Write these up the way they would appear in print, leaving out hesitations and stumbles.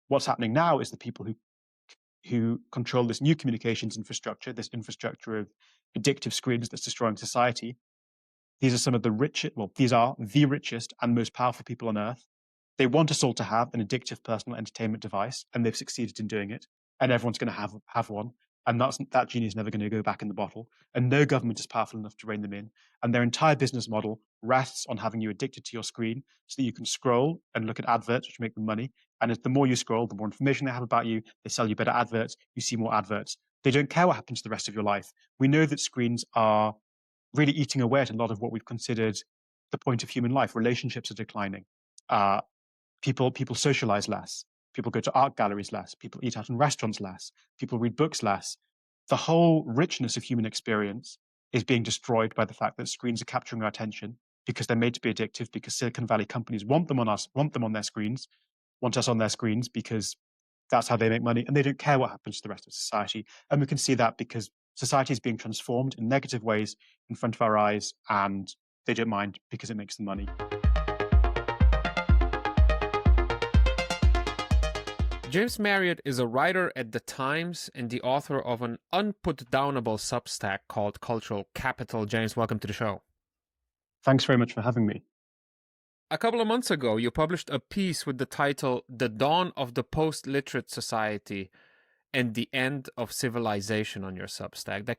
What's happening now is the people who control this new communications infrastructure, this infrastructure of addictive screens that's destroying society. These are some of the richest, well, these are the richest and most powerful people on earth. They want us all to have an addictive personal entertainment device, and they've succeeded in doing it. And everyone's going to have one. And that genie is never going to go back in the bottle. And no government is powerful enough to rein them in. And their entire business model rests on having you addicted to your screen so that you can scroll and look at adverts, which make them money. And the more you scroll, the more information they have about you. They sell you better adverts. You see more adverts. They don't care what happens to the rest of your life. We know that screens are really eating away at a lot of what we've considered the point of human life. Relationships are declining. Uh, people socialize less. People go to art galleries less. People eat out in restaurants less. People read books less. The whole richness of human experience is being destroyed by the fact that screens are capturing our attention because they're made to be addictive, because Silicon Valley companies want them on their screens, want us on their screens because that's how they make money, and they don't care what happens to the rest of society. And we can see that because society is being transformed in negative ways in front of our eyes, and they don't mind because it makes them money. James Marriott is a writer at The Times and the author of an unputdownable Substack called Cultural Capital. James, welcome to the show. Thanks very much for having me. A couple of months ago, you published a piece with the title The Dawn of the Post-Literate Society and the End of Civilization on your Substack. That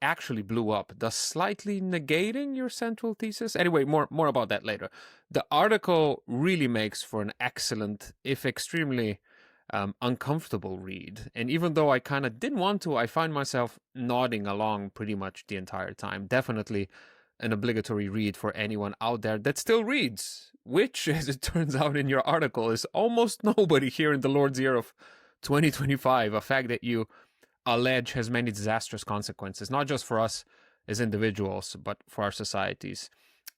actually blew up, thus slightly negating your central thesis. Anyway, more about that later. The article really makes for an excellent, if extremely uncomfortable read. And even though I kind of didn't want to, I find myself nodding along pretty much the entire time. Definitely an obligatory read for anyone out there that still reads, which, as it turns out in your article, is almost nobody here in the Lord's year of 2025, a fact that you allege has many disastrous consequences, not just for us as individuals, but for our societies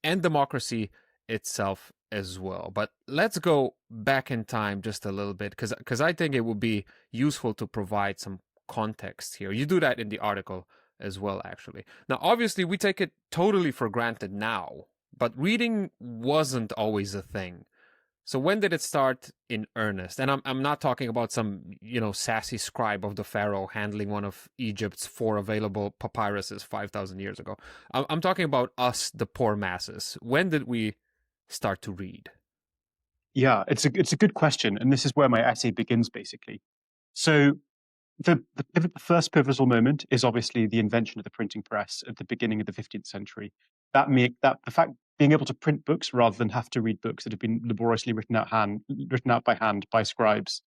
and democracy itself as well. But let's go back in time just a little bit, because I think it would be useful to provide some context here. You do that in the article as well, actually. Now, obviously, we take it totally for granted now, but reading wasn't always a thing. So when did it start in earnest? And I'm not talking about some, sassy scribe of the pharaoh handling one of Egypt's 4 available papyruses 5,000 years ago. I'm talking about us, the poor masses. When did we start to read? Yeah, it's a good question, and this is where my essay begins, basically. So the first pivotal moment is obviously the invention of the printing press at the beginning of the 15th century. The fact being able to print books rather than have to read books that have been laboriously written out by hand by scribes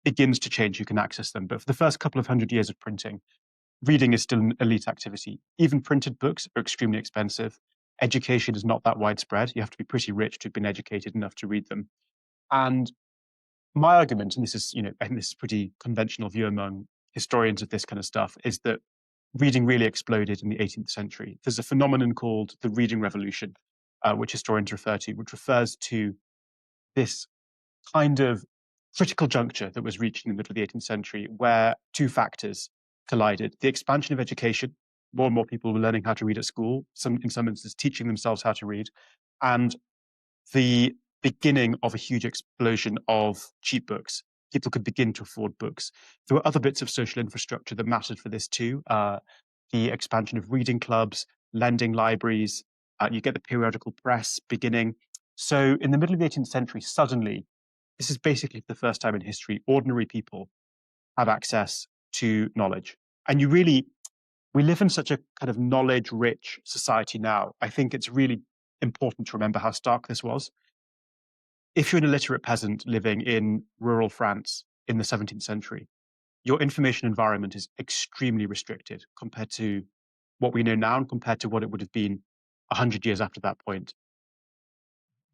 begins to change. You can access them, but for the first couple of hundred years of printing, reading is still an elite activity. Even printed books are extremely expensive. Education is not that widespread. You have to be pretty rich to have been educated enough to read them. And my argument, and this is, and this is pretty conventional view among historians of this kind of stuff, is that reading really exploded in the 18th century. There's a phenomenon called the reading revolution, which historians refer to, which refers to this kind of critical juncture that was reached in the middle of the 18th century, where 2 factors collided. The expansion of education, more and more people were learning how to read at school, in some instances teaching themselves how to read, and the beginning of a huge explosion of cheap books. People could begin to afford books. There were other bits of social infrastructure that mattered for this too. The expansion of reading clubs, lending libraries, you get the periodical press beginning. So in the middle of the 18th century, suddenly, this is basically the first time in history, ordinary people have access to knowledge. And we live in such a kind of knowledge-rich society now. I think it's really important to remember how stark this was. If you're an illiterate peasant living in rural France in the 17th century, your information environment is extremely restricted compared to what we know now and compared to what it would have been 100 years after that point.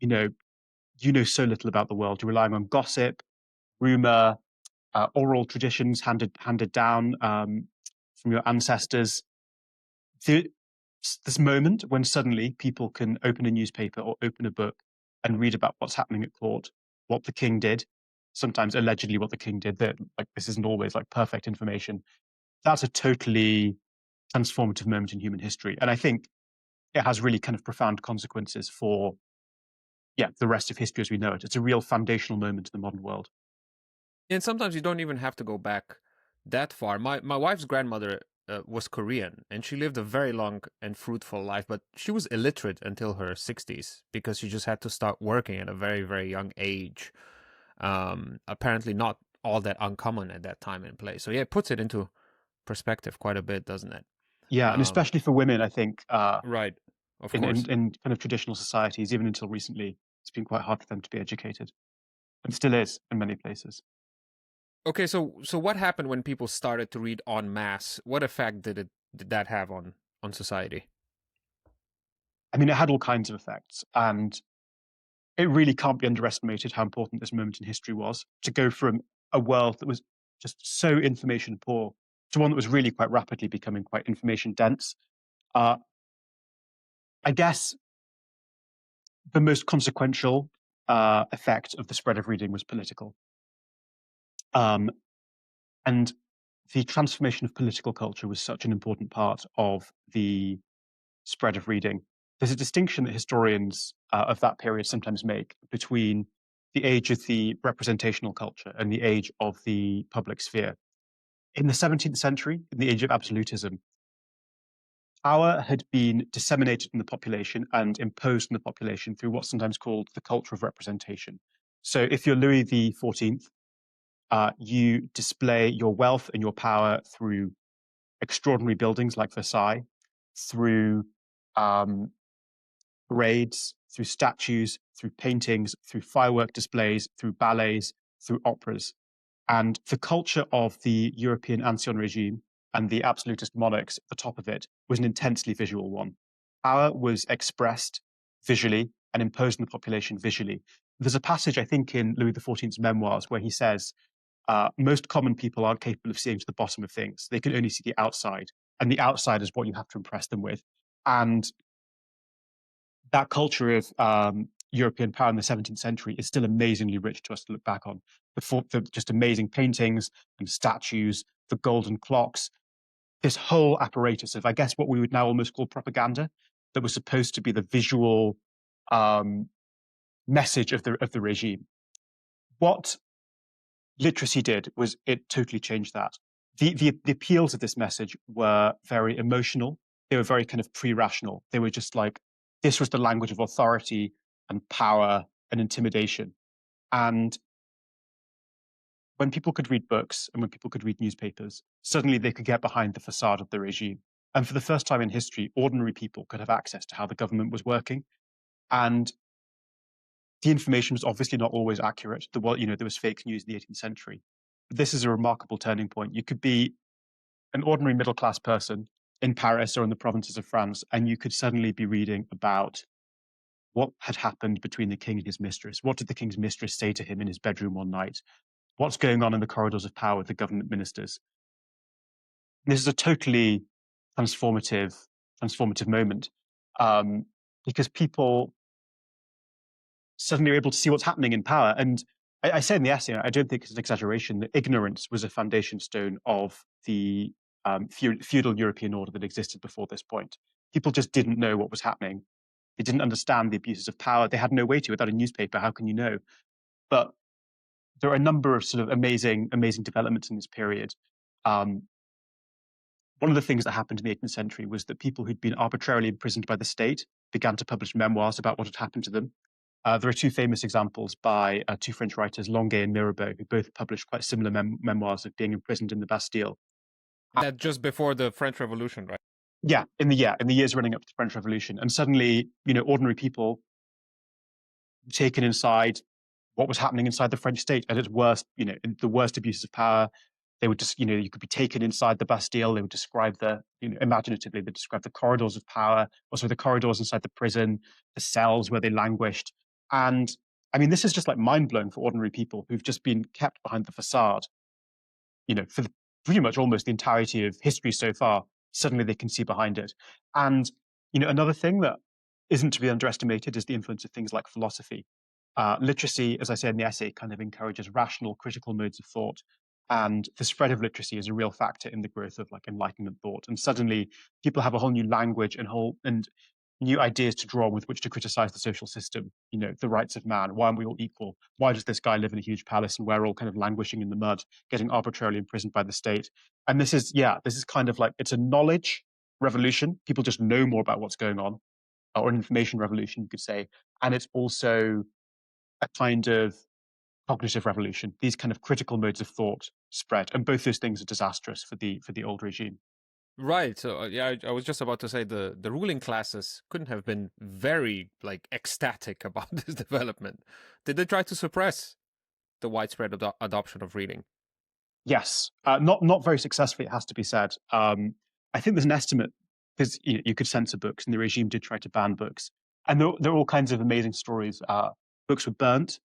You know so little about the world. You're relying on gossip, rumor, oral traditions handed down from your ancestors. This moment when suddenly people can open a newspaper or open a book and read about what's happening at court, what the king did, sometimes allegedly what the king did, that this isn't always perfect information. That's a totally transformative moment in human history. And I think it has really kind of profound consequences for yeah, the rest of history as we know it. It's a real foundational moment in the modern world. And sometimes you don't even have to go back that far. My wife's grandmother was Korean, and she lived a very long and fruitful life, but she was illiterate until her 60s because she just had to start working at a very, very young age. Apparently not all that uncommon at that time and place. So yeah, it puts it into perspective quite a bit, doesn't it? Yeah, and Um, especially for women, I think right, of in, course. in kind of traditional societies, even until recently, it's been quite hard for them to be educated, and still is in many places. Okay, so what happened when people started to read en masse? What effect did that have on society? I mean, it had all kinds of effects, and it really can't be underestimated how important this moment in history was to go from a world that was just so information poor to one that was really quite rapidly becoming quite information dense. Uh, I guess the most consequential effect of the spread of reading was political. Um, and the transformation of political culture was such an important part of the spread of reading. There's a distinction that historians of that period sometimes make between the age of the representational culture and the age of the public sphere. In the 17th century, in the age of absolutism, power had been disseminated in the population and imposed on the population through what's sometimes called the culture of representation. So if you're Louis XIV, you display your wealth and your power through extraordinary buildings like Versailles, through um, parades, through statues, through paintings, through firework displays, through ballets, through operas. And the culture of the European Ancien regime and the absolutist monarchs at the top of it was an intensely visual one. Power was expressed visually and imposed on the population visually. There's a passage, I think, in Louis XIV's memoirs where he says, most common people aren't capable of seeing to the bottom of things. They can only see the outside. And the outside is what you have to impress them with. And that culture of European power in the 17th century is still amazingly rich to us to look back on. The just amazing paintings and statues, the golden clocks, this whole apparatus of, I guess, what we would now almost call propaganda, that was supposed to be the visual um, message of the regime. What literacy did was it totally changed that. The appeals of this message were very emotional. They were very kind of pre-rational. They were just like, this was the language of authority and power and intimidation. And when people could read books and when people could read newspapers, suddenly they could get behind the facade of the regime. And for the first time in history, ordinary people could have access to how the government was working. And the information was obviously not always accurate. There was fake news in the 18th century. But this is a remarkable turning point. You could be an ordinary middle class person in Paris or in the provinces of France, and you could suddenly be reading about what had happened between the king and his mistress. What did the king's mistress say to him in his bedroom one night? What's going on in the corridors of power with the government ministers? This is a totally transformative, transformative moment because people suddenly are able to see what's happening in power. And I say in the essay, I don't think it's an exaggeration, that ignorance was a foundation stone of the feudal European order that existed before this point. People just didn't know what was happening. They didn't understand the abuses of power. They had no way to. Without a newspaper, how can you know? But there are a number of sort of amazing, amazing developments in this period. Um, One of the things that happened in the 18th century was that people who'd been arbitrarily imprisoned by the state began to publish memoirs about what had happened to them. There are two famous examples by two French writers, Longuet and Mirabeau, who both published quite similar memoirs of being imprisoned in the Bastille. That just before the French Revolution, right? Yeah, in the years running up to the French Revolution, and suddenly, ordinary people taken inside what was happening inside the French state at its worst, in the worst abuses of power. They would just, you could be taken inside the Bastille. They would describe imaginatively, they describe the corridors of power, also the corridors inside the prison, the cells where they languished. And I mean, this is just like mind blowing for ordinary people who've just been kept behind the facade, for pretty much almost the entirety of history so far. Suddenly they can see behind it. And, another thing that isn't to be underestimated is the influence of things like philosophy. Literacy, as I say in the essay, kind of encourages rational, critical modes of thought. And the spread of literacy is a real factor in the growth of like Enlightenment thought. And suddenly people have a whole new language and new ideas to draw with which to criticize the social system. The rights of man. Why aren't we all equal? Why does this guy live in a huge palace and we're all kind of languishing in the mud, getting arbitrarily imprisoned by the state? And this is kind of like, it's a knowledge revolution. People just know more about what's going on, or an information revolution, you could say. And it's also a kind of cognitive revolution. These kind of critical modes of thought spread, and both those things are disastrous for the old regime. Right. So yeah, I was just about to say the ruling classes couldn't have been very like ecstatic about this development. Did they try to suppress the widespread adoption of reading? Yes, not very successfully, it has to be said. I think there's an estimate, because you could censor books, and the regime did try to ban books, and there are all kinds of amazing stories. Books were burnt.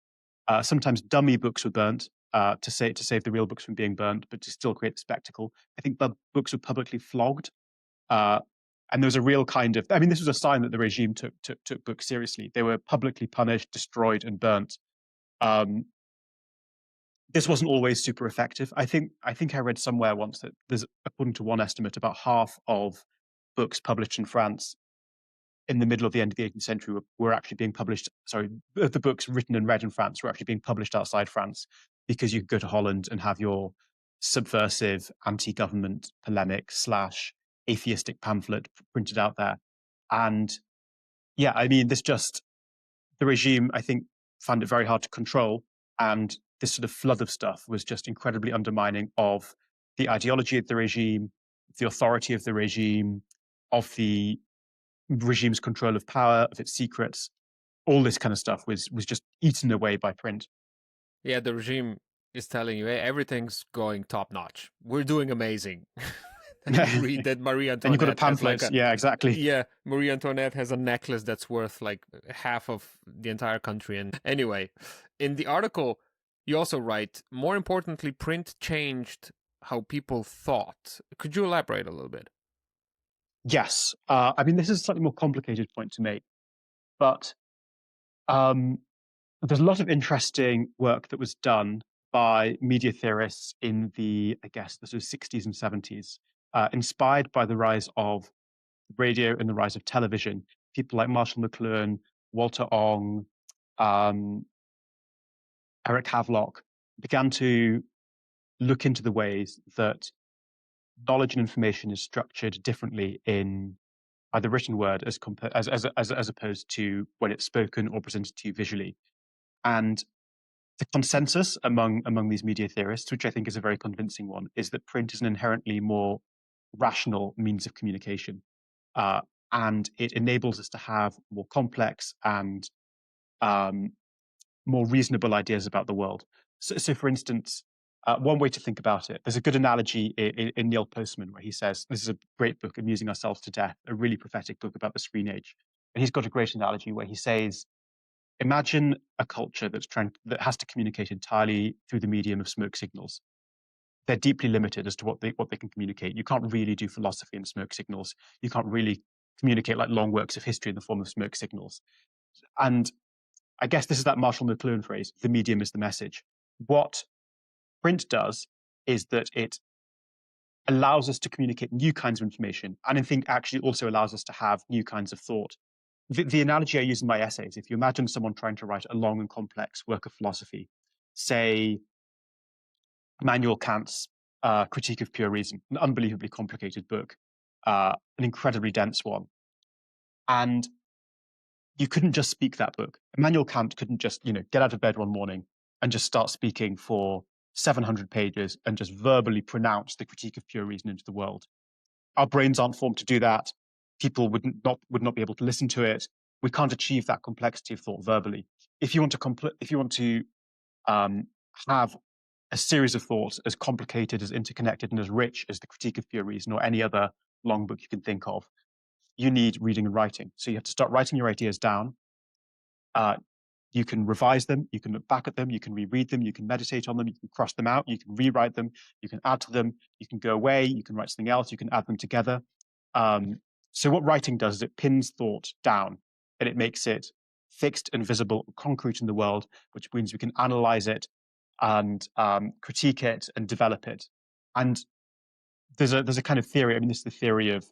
Sometimes dummy books were burnt to save the real books from being burnt, but to still create the spectacle. I think books were publicly flogged, uh, and there was a real kind of. I mean, this was a sign that the regime took books seriously. They were publicly punished, destroyed, and burnt. Um, this wasn't always super effective. I read somewhere once that there's, according to one estimate, about half of books published in France in the middle of the end of the 18th century were actually being published. Sorry, the books written and read in France were actually being published outside France, because you could go to Holland and have your subversive, anti-government polemic / atheistic pamphlet printed out there. And yeah, I mean, the regime, I think, found it very hard to control. And this sort of flood of stuff was just incredibly undermining of the ideology of the regime, the authority of the regime, of the regime's control of power, of its secrets. All this kind of stuff was just eaten away by print. Yeah, the regime is telling you, hey, everything's going top notch. We're doing amazing. And you read that Marie And you've got a Antoinette has like pamphlet. Yeah, exactly. yeah, Marie Antoinette has a necklace that's worth like half of the entire country. And anyway, in the article, you also write, more importantly, print changed how people thought. Could you elaborate a little bit? Yes. I mean, this is a slightly more complicated point to make, but um, there's a lot of interesting work that was done by media theorists in I guess, the sort of 60s and 70s, inspired by the rise of radio and the rise of television. People like Marshall McLuhan, Walter Ong, um, Eric Havelock began to look into the ways that knowledge and information is structured differently in by the written word as opposed to when it's spoken or presented to you visually. And the consensus among these media theorists, which I think is a very convincing one, is that print is an inherently more rational means of communication, uh, and it enables us to have more complex and um, more reasonable ideas about the world. So for instance, one way to think about it, there's a good analogy in Neil Postman where he says, this is a great book, Amusing Ourselves to Death, a really prophetic book about the screen age. And he's got a great analogy where he says, imagine a culture that has to communicate entirely through the medium of smoke signals. They're deeply limited as to what they can communicate. You can't really do philosophy in smoke signals. You can't really communicate like long works of history in the form of smoke signals. And I guess this is that Marshall McLuhan phrase, the medium is the message. What print does is that it allows us to communicate new kinds of information, and I think actually also allows us to have new kinds of thought. The analogy I use in my essays, if you imagine someone trying to write a long and complex work of philosophy, say Immanuel Kant's Critique of Pure Reason, an unbelievably complicated book, an incredibly dense one, and you couldn't just speak that book. Immanuel Kant couldn't just, get out of bed one morning and just start speaking for 700 pages and just verbally pronounce the Critique of Pure Reason into the world. Our brains aren't formed to do that. People would not be able to listen to it. We can't achieve that complexity of thought verbally. If you want to have a series of thoughts as complicated, as interconnected, and as rich as the Critique of Pure Reason or any other long book you can think of, you need reading and writing. So you have to start writing your ideas down. You can revise them, you can look back at them, you can reread them, you can meditate on them, you can cross them out, you can rewrite them, you can add to them, you can go away, you can write something else, you can add them together. So what writing does is it pins thought down, and it makes it fixed and visible, concrete in the world, which means we can analyze it and critique it and develop it. And there's a kind of theory. I mean, this is the theory of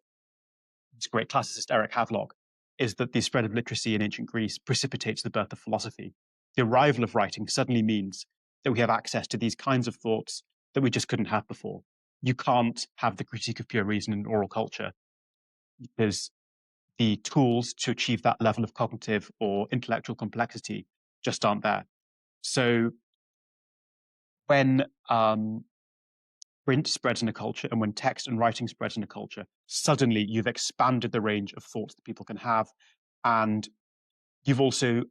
this great classicist Eric Havelock, is that the spread of literacy in ancient Greece precipitates the birth of philosophy. The arrival of writing suddenly means that we have access to these kinds of thoughts that we just couldn't have before. You can't have the critique of pure reason in oral culture because the tools to achieve that level of cognitive or intellectual complexity just aren't there. So when print spreads in a culture and when text and writing spreads in a culture, suddenly you've expanded the range of thoughts that people can have. And you've also,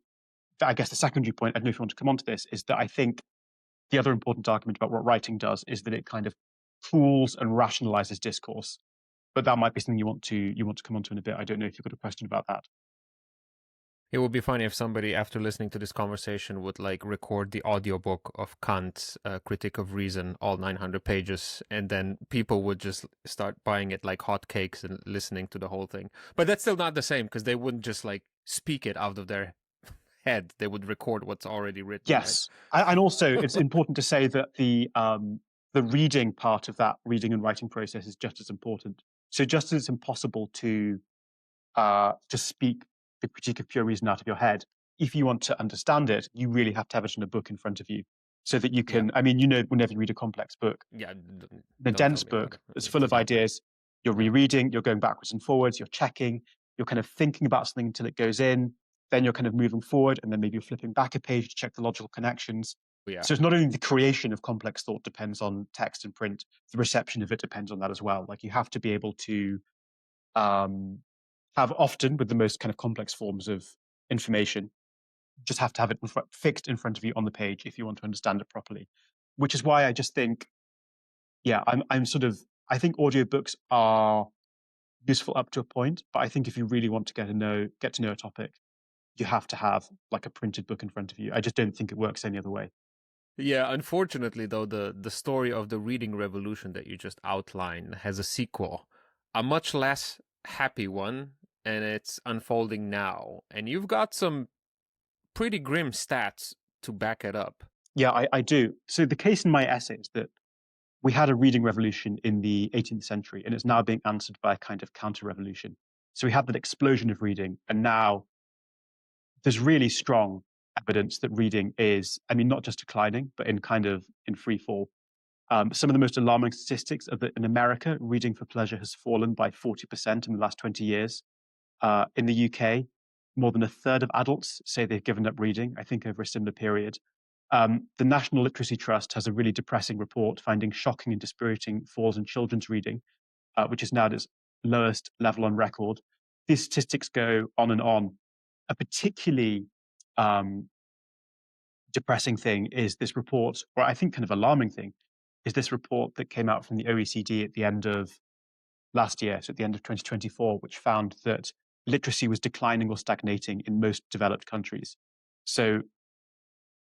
I guess the secondary point, I don't know if you want to come on to this, is that I think the other important argument about what writing does is that it kind of cools and rationalizes discourse. But that might be something you want to come on to in a bit. I don't know if you've got a question about that. It would be funny if somebody, after listening to this conversation, would like record the audiobook of Kant's Critique of Reason, all 900 pages, and then people would just start buying it like hotcakes and listening to the whole thing. But that's still not the same because they wouldn't just like speak it out of their head. They would record what's already written. Yes, and also it's important to say that the reading part of that reading and writing process is just as important. So just as it's impossible to speak the critique of pure reason out of your head, if you want to understand it, you really have to have it in a book in front of you, so that you can. Yeah. I mean, whenever you read a complex book, Yeah, the don't dense tell me about book it. is It's full of just not fair. ideas. You're rereading, you're going backwards and forwards, you're checking, you're kind of thinking about something until it goes in, then you're kind of moving forward, and then maybe you're flipping back a page to check the logical connections. Yeah. So it's not only the creation of complex thought depends on text and print, the reception of it depends on that as well. Like you have to be able to have often with the most kind of complex forms of information, just have to have it fixed in front of you on the page if you want to understand it properly. Which is why I just think, yeah, I'm sort of, I think audiobooks are useful up to a point, but I think if you really want to get to know a topic, you have to have like a printed book in front of you. I just don't think it works any other way. Yeah, unfortunately though, the story of the reading revolution that you just outlined has a sequel, a much less happy one, and it's unfolding now. And you've got some pretty grim stats to back it up. Yeah, I do. So the case in my essay is that we had a reading revolution in the 18th century, and it's now being answered by a kind of counter-revolution. So we had that explosion of reading, and now there's really strong evidence that reading is, I mean, not just declining, but in free fall. Some of the most alarming statistics are that in America, reading for pleasure has fallen by 40% in the last 20 years. In the UK, more than a third of adults say they've given up reading, I think over a similar period. The National Literacy Trust has a really depressing report finding shocking and dispiriting falls in children's reading, which is now at its lowest level on record. These statistics go on and on. A particularly depressing thing is this report, or I think kind of alarming thing, is this report that came out from the OECD at the end of last year, so at the end of 2024, which found that literacy was declining or stagnating in most developed countries. So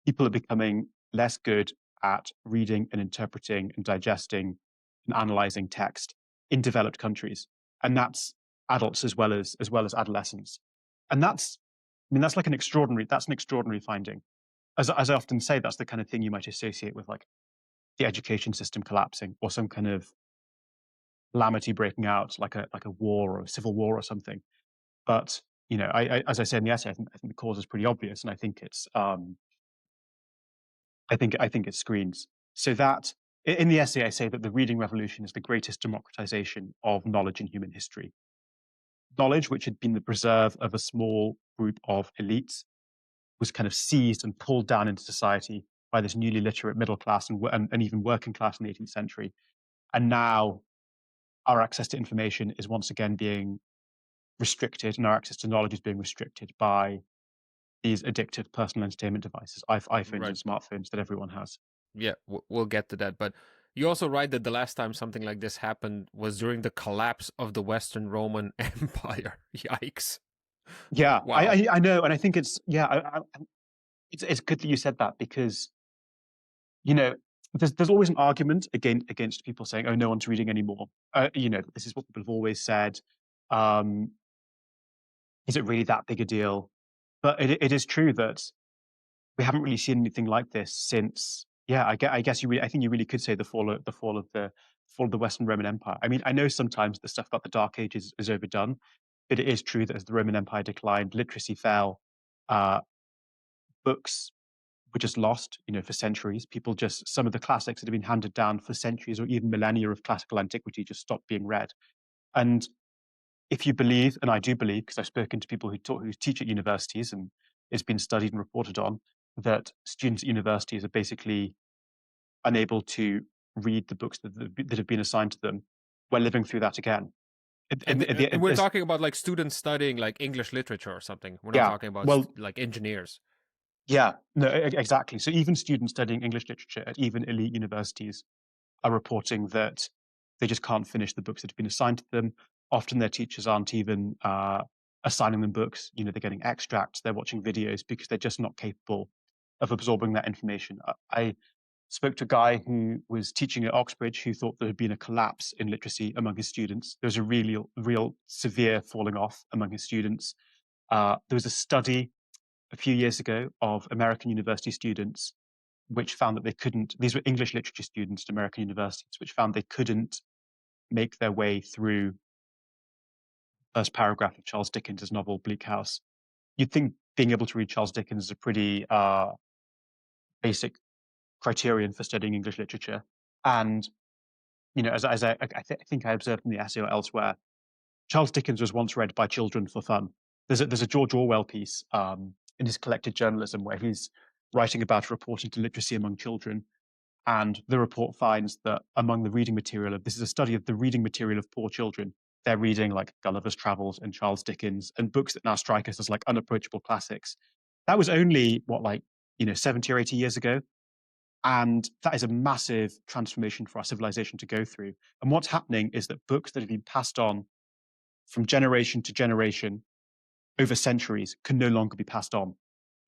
people are becoming less good at reading and interpreting and digesting and analyzing text in developed countries, and that's adults as well as adolescents. And that's like an extraordinary finding. As I often say, that's the kind of thing you might associate with like the education system collapsing or some kind of calamity breaking out, like a war or a civil war or something. But as I said in the essay, I think the cause is pretty obvious, and I think it screens. So that in the essay, I say that the reading revolution is the greatest democratization of knowledge in human history. Knowledge, which had been the preserve of a small group of elites, was kind of seized and pulled down into society by this newly literate middle class and even working class in the 18th century. And now our access to information is once again being restricted, and our access to knowledge is being restricted by these addictive personal entertainment devices, iPhones Right. and smartphones that everyone has. Yeah, we'll get to that. But you also write that the last time something like this happened was during the collapse of the Western Roman Empire. Yikes. Yeah, Wow. I know, and I think it's good that you said that because there's always an argument against people saying, oh, no one's reading anymore. This is what people have always said. Um, is it really that big a deal? But it is true that we haven't really seen anything like this since. Yeah, I guess I think you really could say the fall of the Western Roman Empire. I mean, I know sometimes the stuff about the Dark Ages is overdone, But it is true that as the Roman Empire declined, literacy fell, uh, books were just lost, for centuries. People just, some of the classics that have been handed down for centuries or even millennia of classical antiquity just stopped being read. And if you believe, and I do believe, because I've spoken to people who teach at universities, and it's been studied and reported on, that students at universities are basically unable to read the books that have been assigned to them. We're living through that again. And we're talking about like students studying like English literature or something. We're not Yeah, talking about well, like engineers. yeah, no, exactly. So even students studying English literature at even elite universities are reporting that they just can't finish the books that have been assigned to them. Often their teachers aren't even assigning them books. They're getting extracts, they're watching videos because they're just not capable of absorbing that information. I spoke to a guy who was teaching at Oxbridge who thought there had been a collapse in literacy among his students. There was a real severe falling off among his students. There was a study a few years ago of American university students which found that they couldn't, these were English literature students at American universities, which found they couldn't make their way through the first paragraph of Charles Dickens' novel Bleak House. You'd think being able to read Charles Dickens is a pretty basic criterion for studying English literature. And, as I think I observed in the essay or elsewhere, Charles Dickens was once read by children for fun. There's a George Orwell piece in his collected journalism where he's writing about a report into literacy among children. And the report finds that among the reading material of this is a study of the reading material of poor children. They're reading like Gulliver's Travels and Charles Dickens and books that now strike us as like unapproachable classics. That was only 70 or 80 years ago. And that is a massive transformation for our civilization to go through. And what's happening is that books that have been passed on from generation to generation over centuries can no longer be passed on.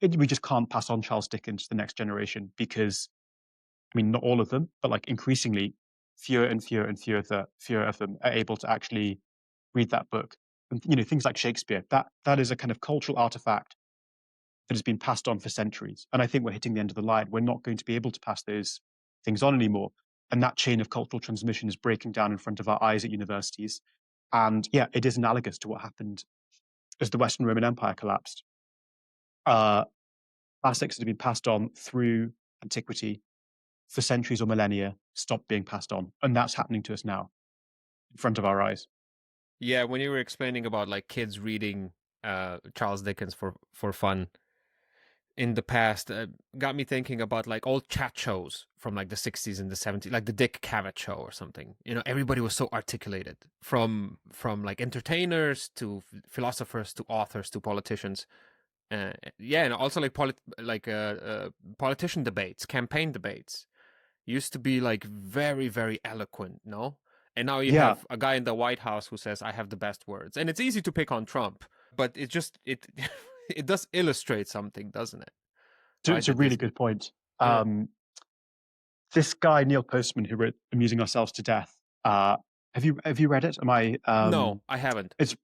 We just can't pass on Charles Dickens to the next generation because, not all of them, but like increasingly, fewer and fewer and fewer of them are able to actually read that book. And things like Shakespeare, that is a kind of cultural artifact that has been passed on for centuries. And I think we're hitting the end of the line. We're not going to be able to pass those things on anymore. And that chain of cultural transmission is breaking down in front of our eyes at universities. And yeah, it is analogous to what happened as the Western Roman Empire collapsed. Classics that have been passed on through antiquity for centuries or millennia stopped being passed on. And that's happening to us now in front of our eyes. Yeah, when you were explaining about like kids reading Charles Dickens for fun in the past, got me thinking about like old chat shows from like the 60s and the 70s, like the Dick Cavett show or something. Everybody was so articulated, from like entertainers to philosophers to authors to politicians. Yeah, and also like politician debates, campaign debates used to be like very, very eloquent, no? And now you Yeah, have a guy in the White House who says, "I have the best words," and it's easy to pick on Trump, but it it does illustrate something, doesn't it? Right? it's a That really this, good point. yeah. This guy Neil Postman who wrote "Amusing Ourselves to Death." Uh, have you read it? Am I? No, I haven't. It's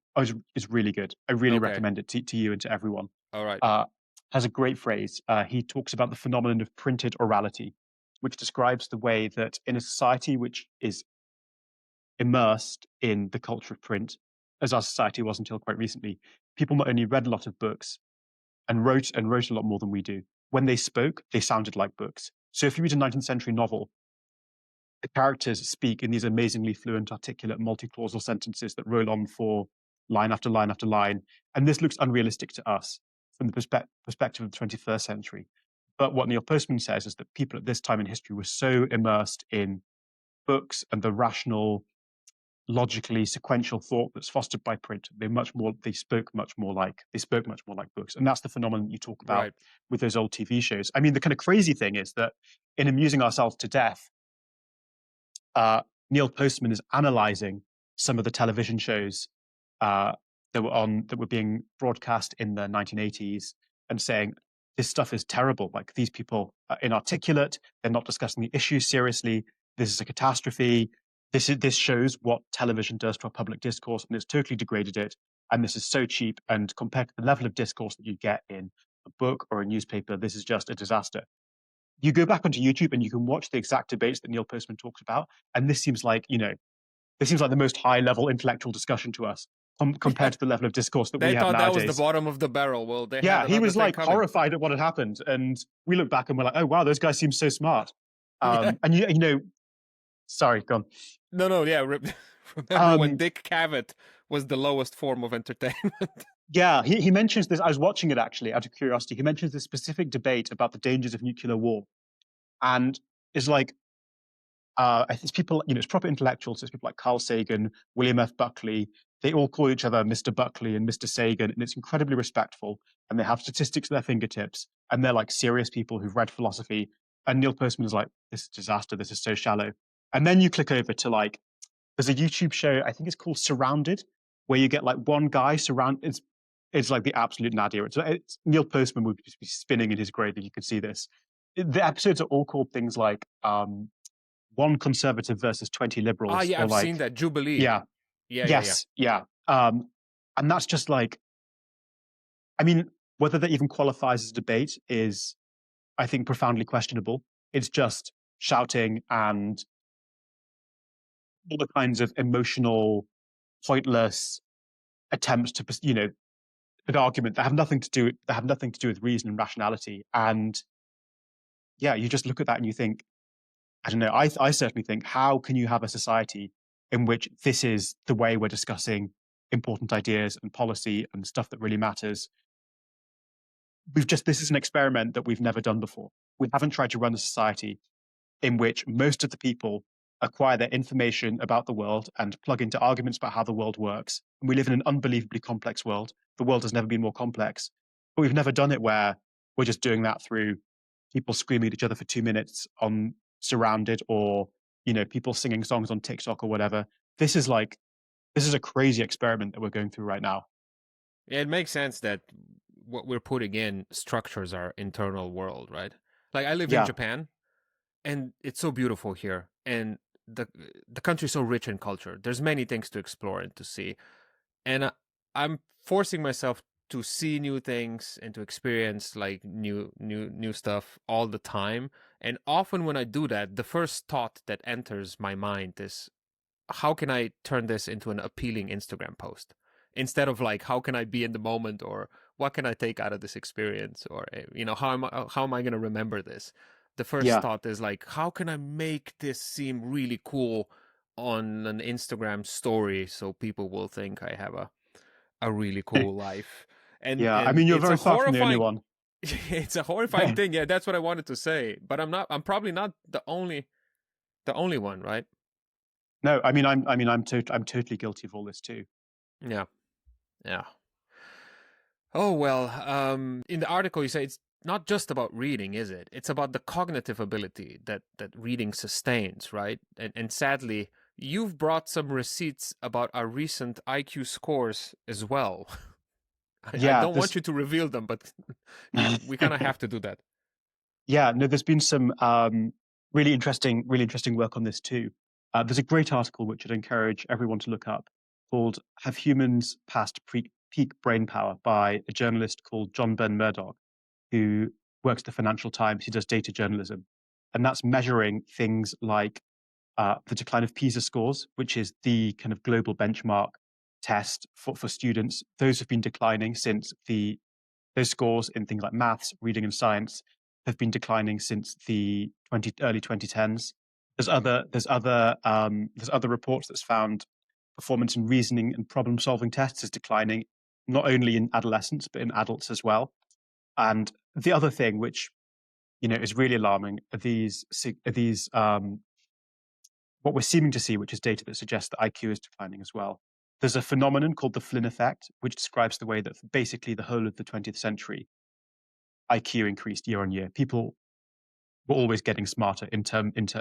really good. I really Okay, recommend it to you and to everyone. all right. Uh, has a great phrase. He talks about the phenomenon of printed orality, which describes the way that in a society which is immersed in the culture of print, as our society was until quite recently, people not only read a lot of books and wrote a lot more than we do. When they spoke, they sounded like books. So if you read a 19th century novel, the characters speak in these amazingly fluent, articulate, multi-clausal sentences that roll on for line after line after line. And this looks unrealistic to us from the perspective of the 21st century. But what Neil Postman says is that people at this time in history were so immersed in books and the rational, logically sequential thought that's fostered by print. They spoke much more like books. And that's the phenomenon you talk about Right. with those old TV shows. I mean, the kind of crazy thing is that in Amusing Ourselves to Death, Neil Postman is analyzing some of the television shows that were being broadcast in the 1980s and saying this stuff is terrible. Like these people are inarticulate. They're not discussing the issues seriously. This is a catastrophe. This shows what television does to our public discourse, and it's totally degraded it. And this is so cheap. And compared to the level of discourse that you get in a book or a newspaper, this is just a disaster. You go back onto YouTube and you can watch the exact debates that Neil Postman talks about, and this seems like the most high level intellectual discussion to us. compared to the level of discourse that we They have thought that was the nowadays. bottom of the barrel. Well, they had Yeah, he another was thing like coming. horrified at what had happened, and we look back and we're like, oh wow, those guys seem so smart. Yeah. And you know, sorry, go on. No, yeah. Remember when Um, Dick Cavett was the lowest form of entertainment? yeah, he mentions this. I was watching it actually out of curiosity. He mentions this specific debate about the dangers of nuclear war, and it's like it's people, you know, it's proper intellectuals. It's people like Carl Sagan, William F. Buckley. They all call each other Mr. Buckley and Mr. Sagan, and it's incredibly respectful. And they have statistics at their fingertips, and they're like serious people who've read philosophy. And Neil Postman is like, "This is a disaster. This is so shallow." And then you click over to like, there's a YouTube show. I think it's called Surrounded, where you get like one guy surround. It's like the absolute nadir. It's Neil Postman would just be spinning in his grave if you could see this. The episodes are all called things like one conservative versus 20 Ah, liberals, yeah, or I've seen like, that Jubilee. yeah, Yeah. yes, yeah. And that's just like, I mean, whether that even qualifies as a debate is, I think, profoundly questionable. It's just shouting and all the kinds of emotional, pointless attempts to, you know, an argument that have nothing to do with reason and rationality. And yeah, you just look at that and you think, I don't know. I certainly think, how can you have a society in which this is the way we're discussing important ideas and policy and stuff that really matters? This is an experiment that we've never done before. We haven't tried to run a society in which most of the people acquire their information about the world and plug into arguments about how the world works. And we live in an unbelievably complex world. The world has never been more complex, but we've never done it where we're just doing that through people screaming at each other for 2 minutes on Surrounded, or, you know, people singing songs on TikTok or whatever. This is like, this is a crazy experiment that we're going through right now. Yeah, it makes sense that what we're putting in structures our internal world, right? Like I live in Yeah, Japan, and it's so beautiful here, and the the country's so rich in culture. There's many things to explore and to see, and I'm forcing myself to see new things and to experience like new stuff all the time. And often when I do that, the first thought that enters my mind is, how can I turn this into an appealing Instagram post, instead of like, how can I be in the moment, or what can I take out of this experience, or how am I going to remember this? The first yeah. thought is like, how can I make this seem really cool on an Instagram story so people will think I have a really cool life. And Yeah, I and mean, you're it's a very far from the only horrifying one. it's a horrifying thing. Yeah, that's what I wanted to say. But I'm probably not the only one, right? No, I'm totally guilty of all this too. Yeah. Yeah. Oh, well, in the article you say it's not just about reading, is it? It's about the cognitive ability that reading sustains, right? And sadly, you've brought some receipts about our recent IQ scores as well. I Yeah, don't want you to reveal them, but we kind of have to do that. yeah, no, there's been some really interesting work on this too. There's a great article which I'd encourage everyone to look up, called "Have Humans Passed Peak Brain Power?" by a journalist called John Ben Murdoch, who works at the Financial Times. He does data journalism, and that's measuring things like the decline of PISA scores, which is the kind of global benchmark test for students. Those have been declining since those scores in things like maths, reading, and science have been declining since the early 2010s. There's other reports that's found performance in reasoning and problem solving tests is declining, not only in adolescents but in adults as well. And the other thing, which, you know, is really alarming, are these what we're seeming to see, which is data that suggests that IQ is declining as well. There's a phenomenon called the Flynn effect, which describes the way that basically the whole of the 20th century IQ increased year on year. People were always getting smarter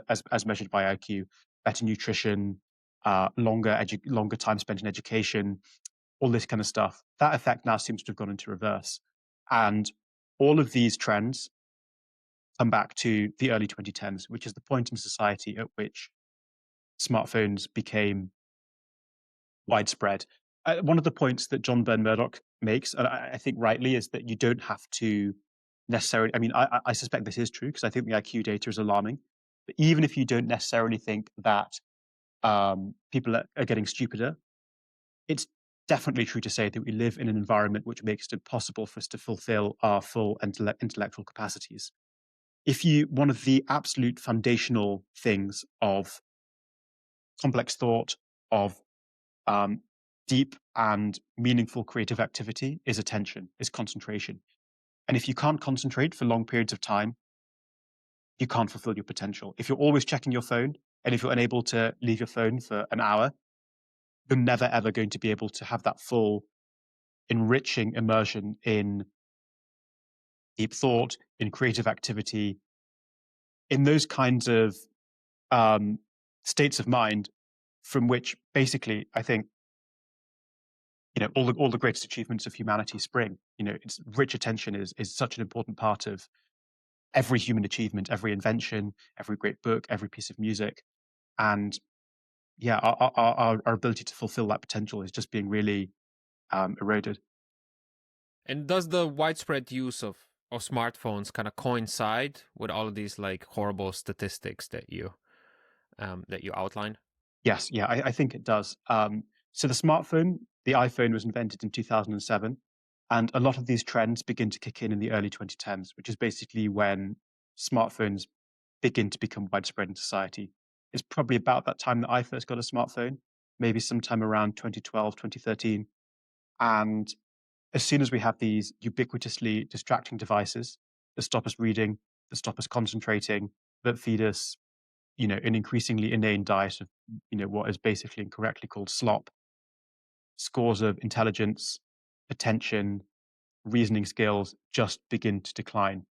as measured by IQ, better nutrition, longer time spent in education, all this kind of stuff. That effect now seems to have gone into reverse, and all of these trends come back to the early 2010s, which is the point in society at which smartphones became widespread. One of the points that John Byrne Murdoch makes, and I think rightly, is that you don't have to necessarily. I mean, I suspect this is true because I think the IQ data is alarming. But even if you don't necessarily think that people are getting stupider, it's definitely true to say that we live in an environment which makes it impossible for us to fulfill our full intellectual capacities. One of the absolute foundational things of complex thought, of um, deep and meaningful creative activity is attention, is concentration. And if you can't concentrate for long periods of time, you can't fulfill your potential. If you're always checking your phone, and if you're unable to leave your phone for an hour, you're never ever going to be able to have that full enriching immersion in deep thought, in creative activity, in those kinds of um, states of mind from which basically I think all the greatest achievements of humanity spring. It's rich attention is such an important part of every human achievement, every invention, every great book, every piece of music, and yeah, our ability to fulfill that potential is just being really eroded. And does the widespread use of smartphones kind of coincide with all of these like horrible statistics that you outlined? Yes, yeah, I think it does. So the iPhone was invented in 2007, and a lot of these trends begin to kick in the early 2010s, which is basically when smartphones begin to become widespread in society. It's probably about that time that I first got a smartphone, maybe sometime around 2012, 2013. And as soon as we have these ubiquitously distracting devices that stop us reading, that stop us concentrating, that feed us an increasingly inane diet of, what is basically incorrectly called slop, scores of intelligence, attention, reasoning skills just begin to decline.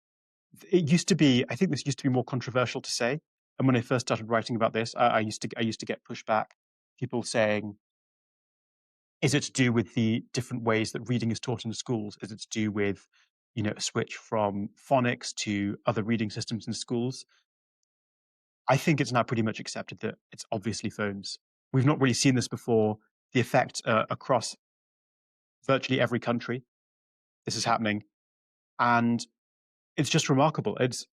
It used to be, I think this used to be more controversial to say. And when I first started writing about this, I used to get pushback, people saying, is it to do with the different ways that reading is taught in the schools? Is it to do with, a switch from phonics to other reading systems in schools? I think it's now pretty much accepted that it's obviously phones. We've not really seen this before. The effect across virtually every country, this is happening, and it's just remarkable. It's,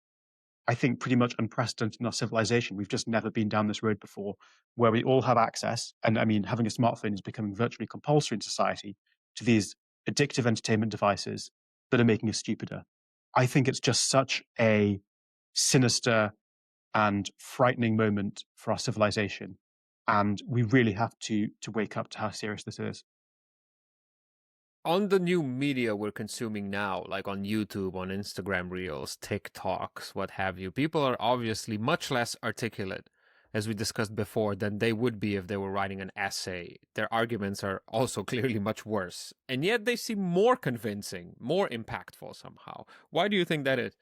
I think, pretty much unprecedented in our civilization. We've just never been down this road before, where we all have access, and I mean, having a smartphone is becoming virtually compulsory in society, to these addictive entertainment devices that are making us stupider. I think it's just such a sinister and frightening moment for our civilization. And we really have to wake up to how serious this is. On the new media we're consuming now, like on YouTube, on Instagram Reels, TikToks, what have you, people are obviously much less articulate, as we discussed before, than they would be if they were writing an essay. Their arguments are also clearly much worse, and yet they seem more convincing, more impactful somehow. Why do you think that is?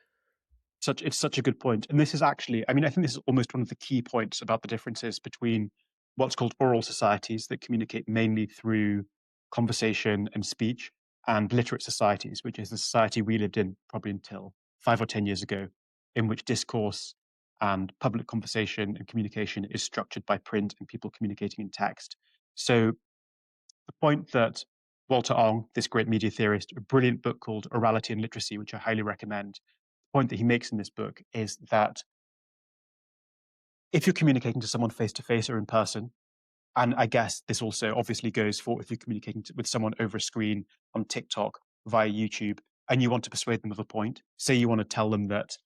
It's such a good point. And this is actually, I mean, I think this is almost one of the key points about the differences between what's called oral societies that communicate mainly through conversation and speech, and literate societies, which is the society we lived in probably until 5 or 10 years ago, in which discourse and public conversation and communication is structured by print and people communicating in text. So the point that Walter Ong, this great media theorist, a brilliant book called Orality and Literacy, which I highly recommend, the point that he makes in this book is that if you're communicating to someone face to face or in person, and I guess this also obviously goes for if you're communicating with someone over a screen on TikTok, via YouTube, and you want to persuade them of a point, say you want to tell them that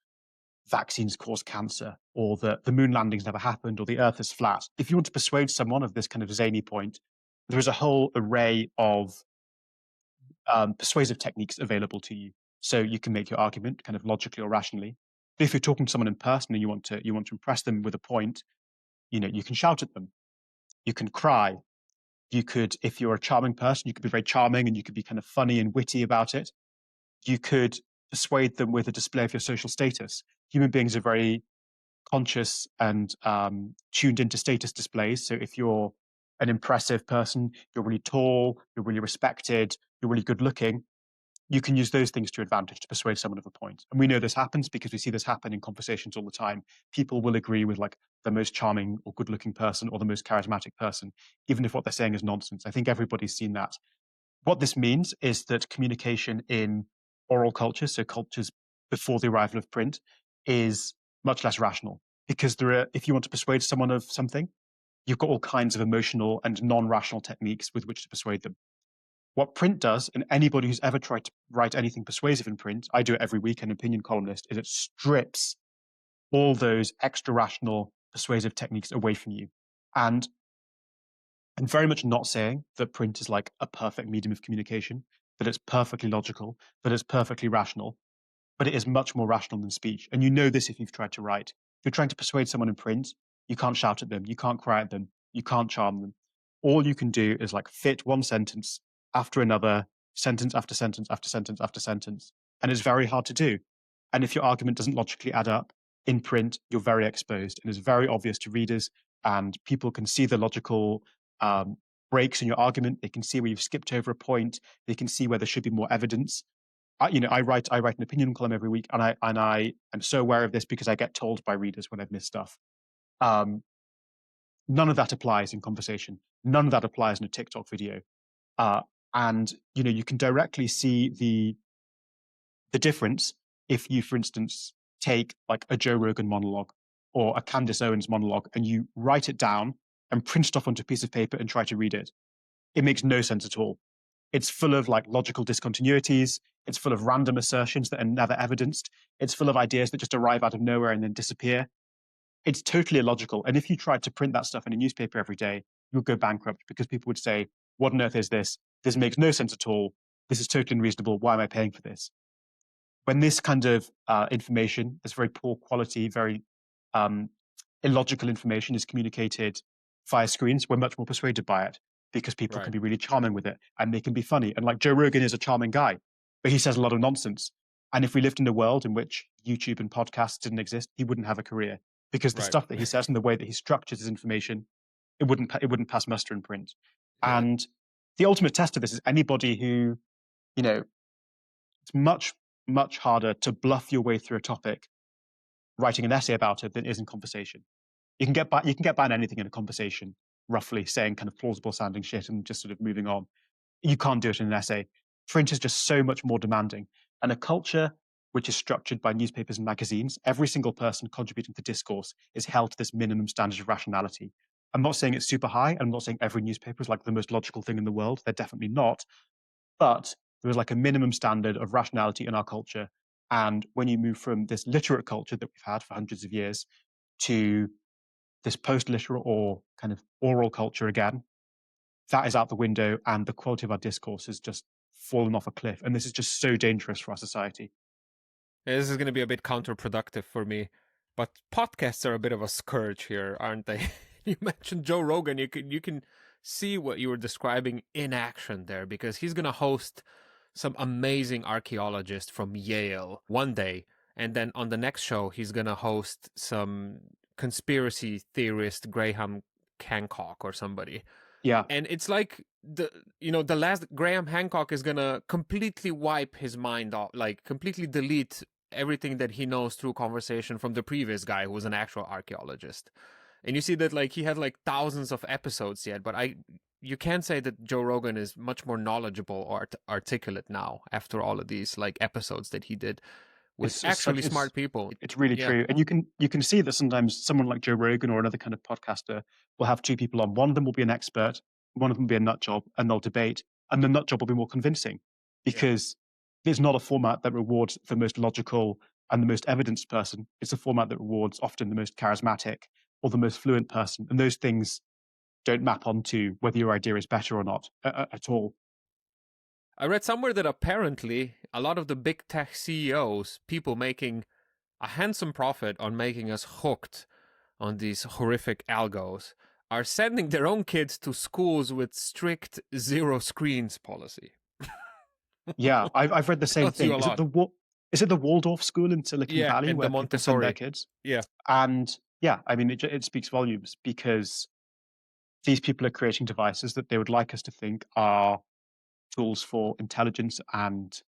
vaccines cause cancer, or that the moon landings never happened, or the earth is flat. If you want to persuade someone of this kind of zany point, there is a whole array of persuasive techniques available to you. So you can make your argument kind of logically or rationally. But if you're talking to someone in person and you want to impress them with a point, you can shout at them, you can cry, you could, if you're a charming person, you could be very charming and you could be kind of funny and witty about it. You could persuade them with a display of your social status. Human beings are very conscious and tuned into status displays. So if you're an impressive person, you're really tall, you're really respected, you're really good looking, you can use those things to your advantage to persuade someone of a point. And we know this happens because we see this happen in conversations all the time. People will agree with like the most charming or good looking person or the most charismatic person, even if what they're saying is nonsense. I think everybody's seen that. What this means is that communication in oral cultures, so cultures before the arrival of print, is much less rational, because if you want to persuade someone of something, you've got all kinds of emotional and non-rational techniques with which to persuade them. What print does, and anybody who's ever tried to write anything persuasive in print, I do it every week, an opinion columnist, is it strips all those extra rational persuasive techniques away from you. And I'm very much not saying that print is like a perfect medium of communication, that it's perfectly logical, that it's perfectly rational, but it is much more rational than speech. And you know this if you've tried to write. If you're trying to persuade someone in print, you can't shout at them, you can't cry at them, you can't charm them. All you can do is like fit one sentence after another, sentence after sentence after sentence after sentence. And it's very hard to do. And if your argument doesn't logically add up in print, you're very exposed. And it's very obvious to readers, and people can see the logical breaks in your argument. They can see where you've skipped over a point. They can see where there should be more evidence. I write an opinion column every week, and I am so aware of this because I get told by readers when I've missed stuff. None of that applies in conversation. None of that applies in a TikTok video. And you can directly see the difference if you, for instance, take like a Joe Rogan monologue or a Candace Owens monologue and you write it down and print it off onto a piece of paper and try to read it. It makes no sense at all. It's full of like logical discontinuities. It's full of random assertions that are never evidenced. It's full of ideas that just arrive out of nowhere and then disappear. It's totally illogical. And if you tried to print that stuff in a newspaper every day, you'd go bankrupt because people would say, what on earth is this? This makes no sense at all. This is totally unreasonable. Why am I paying for this? When this kind of information, this very poor quality, very illogical information is communicated via screens, we're much more persuaded by it because people can be really charming with it and they can be funny. And like Joe Rogan is a charming guy, but he says a lot of nonsense. And if we lived in a world in which YouTube and podcasts didn't exist, he wouldn't have a career because the stuff that he says and the way that he structures his information, it wouldn't pass muster in print. Yeah. And the ultimate test of this is anybody who, it's much, much harder to bluff your way through a topic writing an essay about it than it is in conversation. You can get by in anything in a conversation, roughly saying kind of plausible sounding shit and just sort of moving on. You can't do it in an essay. Print is just so much more demanding. And a culture which is structured by newspapers and magazines, every single person contributing to discourse is held to this minimum standard of rationality. I'm not saying it's super high. I'm not saying every newspaper is like the most logical thing in the world. They're definitely not. But there is like a minimum standard of rationality in our culture. And when you move from this literate culture that we've had for hundreds of years to this post-literate or kind of oral culture again, that is out the window, and the quality of our discourse has just fallen off a cliff. And this is just so dangerous for our society. Yeah, this is going to be a bit counterproductive for me, but podcasts are a bit of a scourge here, aren't they? You mentioned Joe Rogan. You can see what you were describing in action there, because he's going to host some amazing archaeologist from Yale one day, and then on the next show he's going to host some conspiracy theorist Graham Hancock or somebody. Yeah. And it's like the last Graham Hancock is gonna completely wipe his mind off, like completely delete everything that he knows through conversation from the previous guy who was an actual archaeologist. And you see that like he had like thousands of episodes yet, but you can say that Joe Rogan is much more knowledgeable or articulate now after all of these like episodes that he did with actually smart people. It's really true. And you can see that sometimes someone like Joe Rogan or another kind of podcaster will have two people on. One of them will be an expert, one of them will be a nut job, and they'll debate. And the nut job will be more convincing because it's not a format that rewards the most logical and the most evidenced person. It's a format that rewards often the most charismatic or the most fluent person. And those things don't map onto whether your idea is better or not at all. I read somewhere that apparently a lot of the big tech CEOs, people making a handsome profit on making us hooked on these horrific algos, are sending their own kids to schools with strict zero screens policy. Yeah, I've read the same thing. Is it the Waldorf school in Silicon Valley where people send their kids? Yeah. And yeah, I mean, it speaks volumes because these people are creating devices that they would like us to think are tools for intelligence and,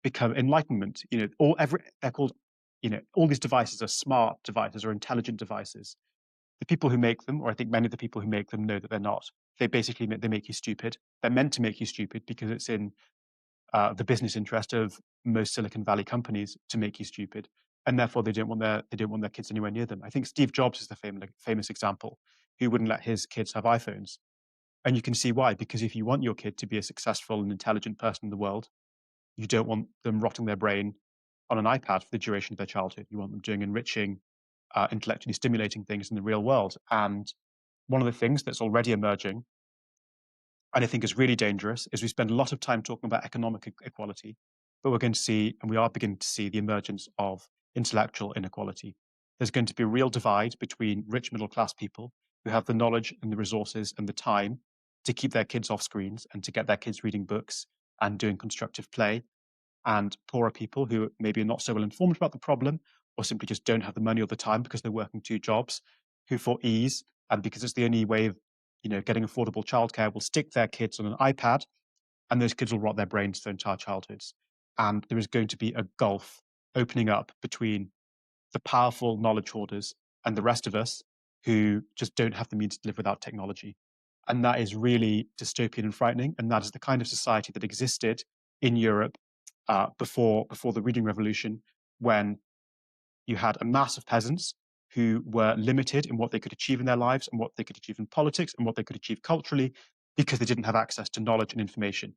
become enlightenment. They're called, all these devices are smart devices or intelligent devices. The people who make them, or I think many of the people who make them, know that they're not. They basically make you stupid. They're meant to make you stupid because it's in the business interest of most Silicon Valley companies to make you stupid, and therefore they don't want their kids anywhere near them. I think Steve Jobs is the famous example, who wouldn't let his kids have iPhones And you can see why, because if you want your kid to be a successful and intelligent person in the world, you don't want them rotting their brain on an iPad for the duration of their childhood. You want them doing enriching, intellectually stimulating things in the real world. And one of the things that's already emerging, and I think is really dangerous, is we spend a lot of time talking about economic equality, but we're going to see, and we are beginning to see, the emergence of intellectual inequality. There's going to be a real divide between rich middle class people who have the knowledge and the resources and the time to keep their kids off screens and to get their kids reading books and doing constructive play, and poorer people who maybe are not so well informed about the problem or simply just don't have the money or the time because they're working two jobs, who for ease and because it's the only way of getting affordable childcare will stick their kids on an iPad, and those kids will rot their brains their entire childhoods. And there is going to be a gulf opening up between the powerful knowledge hoarders and the rest of us who just don't have the means to live without technology. And that is really dystopian and frightening. And that is the kind of society that existed in Europe before the Reading Revolution, when you had a mass of peasants who were limited in what they could achieve in their lives and what they could achieve in politics and what they could achieve culturally because they didn't have access to knowledge and information.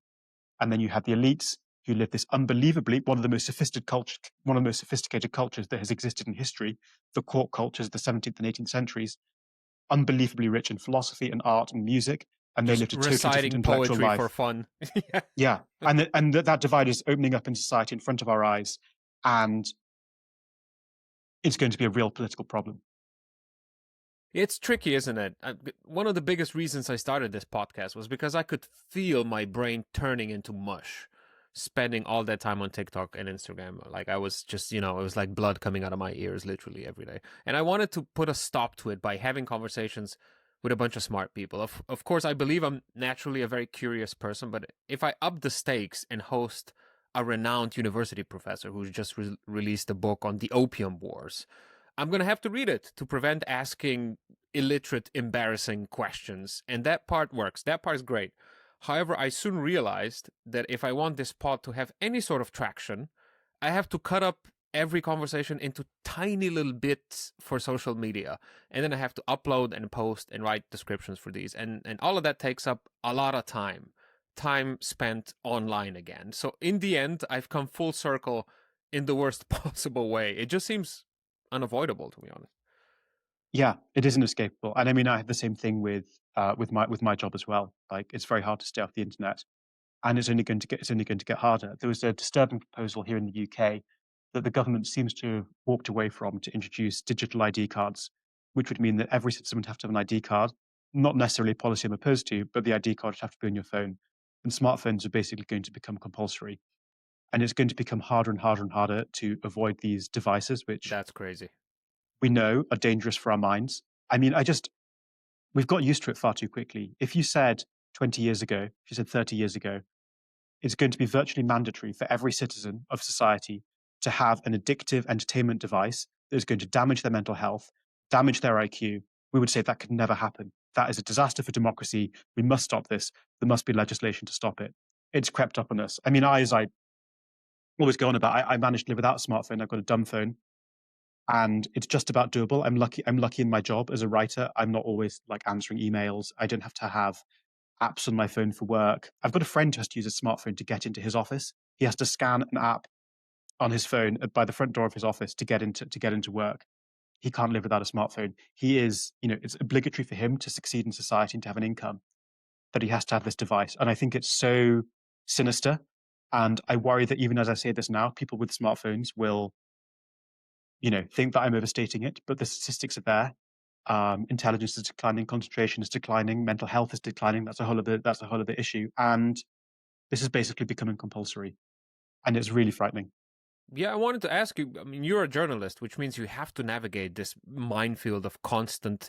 And then you had the elites who lived this unbelievably one of the most sophisticated cultures that has existed in history, the court cultures of the 17th and 18th centuries, unbelievably rich in philosophy and art and music, and they Just lived a totally different reciting intellectual poetry for life. fun. Yeah. Yeah, and that divide is opening up in society in front of our eyes, and it's going to be a real political problem. It's tricky, isn't it? One of the biggest reasons I started this podcast was because I could feel my brain turning into mush, spending all that time on TikTok and Instagram. Like I was just, it was like blood coming out of my ears literally every day. And I wanted to put a stop to it by having conversations with a bunch of smart people. Of course, I believe I'm naturally a very curious person, but if I up the stakes and host a renowned university professor who's just released a book on the Opium Wars, I'm going to have to read it to prevent asking illiterate, embarrassing questions. And that part works. That part is great. However, I soon realized that if I want this pod to have any sort of traction, I have to cut up every conversation into tiny little bits for social media. And then I have to upload and post and write descriptions for these. And all of that takes up a lot of time spent online again. So in the end, I've come full circle in the worst possible way. It just seems unavoidable, to be honest. Yeah, it is inescapable, and I mean, I have the same thing with my job as well. Like, it's very hard to stay off the internet, and it's only going to get harder. There was a disturbing proposal here in the UK that the government seems to have walked away from to introduce digital ID cards, which would mean that every citizen would have to have an ID card. Not necessarily a policy I'm opposed to, but the ID card would have to be on your phone, and smartphones are basically going to become compulsory. And it's going to become harder and harder and harder to avoid these devices, which That's crazy. we know are dangerous for our minds. I mean, we've got used to it far too quickly. If you said 20 years ago, if you said 30 years ago, it's going to be virtually mandatory for every citizen of society to have an addictive entertainment device that is going to damage their mental health, damage their IQ, we would say that could never happen. That is a disaster for democracy. We must stop this. There must be legislation to stop it. It's crept up on us. I mean, as I always go on about, I managed to live without a smartphone. I've got a dumb phone, and it's just about doable. I'm lucky in my job as a writer. I'm not always like answering emails. I don't have to have apps on my phone for work. I've got a friend who has to use a smartphone to get into his office. He has to scan an app on his phone by the front door of his office to get into work. He can't live without a smartphone. He is, it's obligatory for him to succeed in society and to have an income that he has to have this device. And I think it's so sinister. And I worry that even as I say this now, people with smartphones will, think that I'm overstating it, but the statistics are there. Intelligence is declining, concentration is declining, mental health is declining. That's a whole other issue, and this is basically becoming compulsory, and it's really frightening. Yeah, I wanted to ask you. I mean, you're a journalist, which means you have to navigate this minefield of constant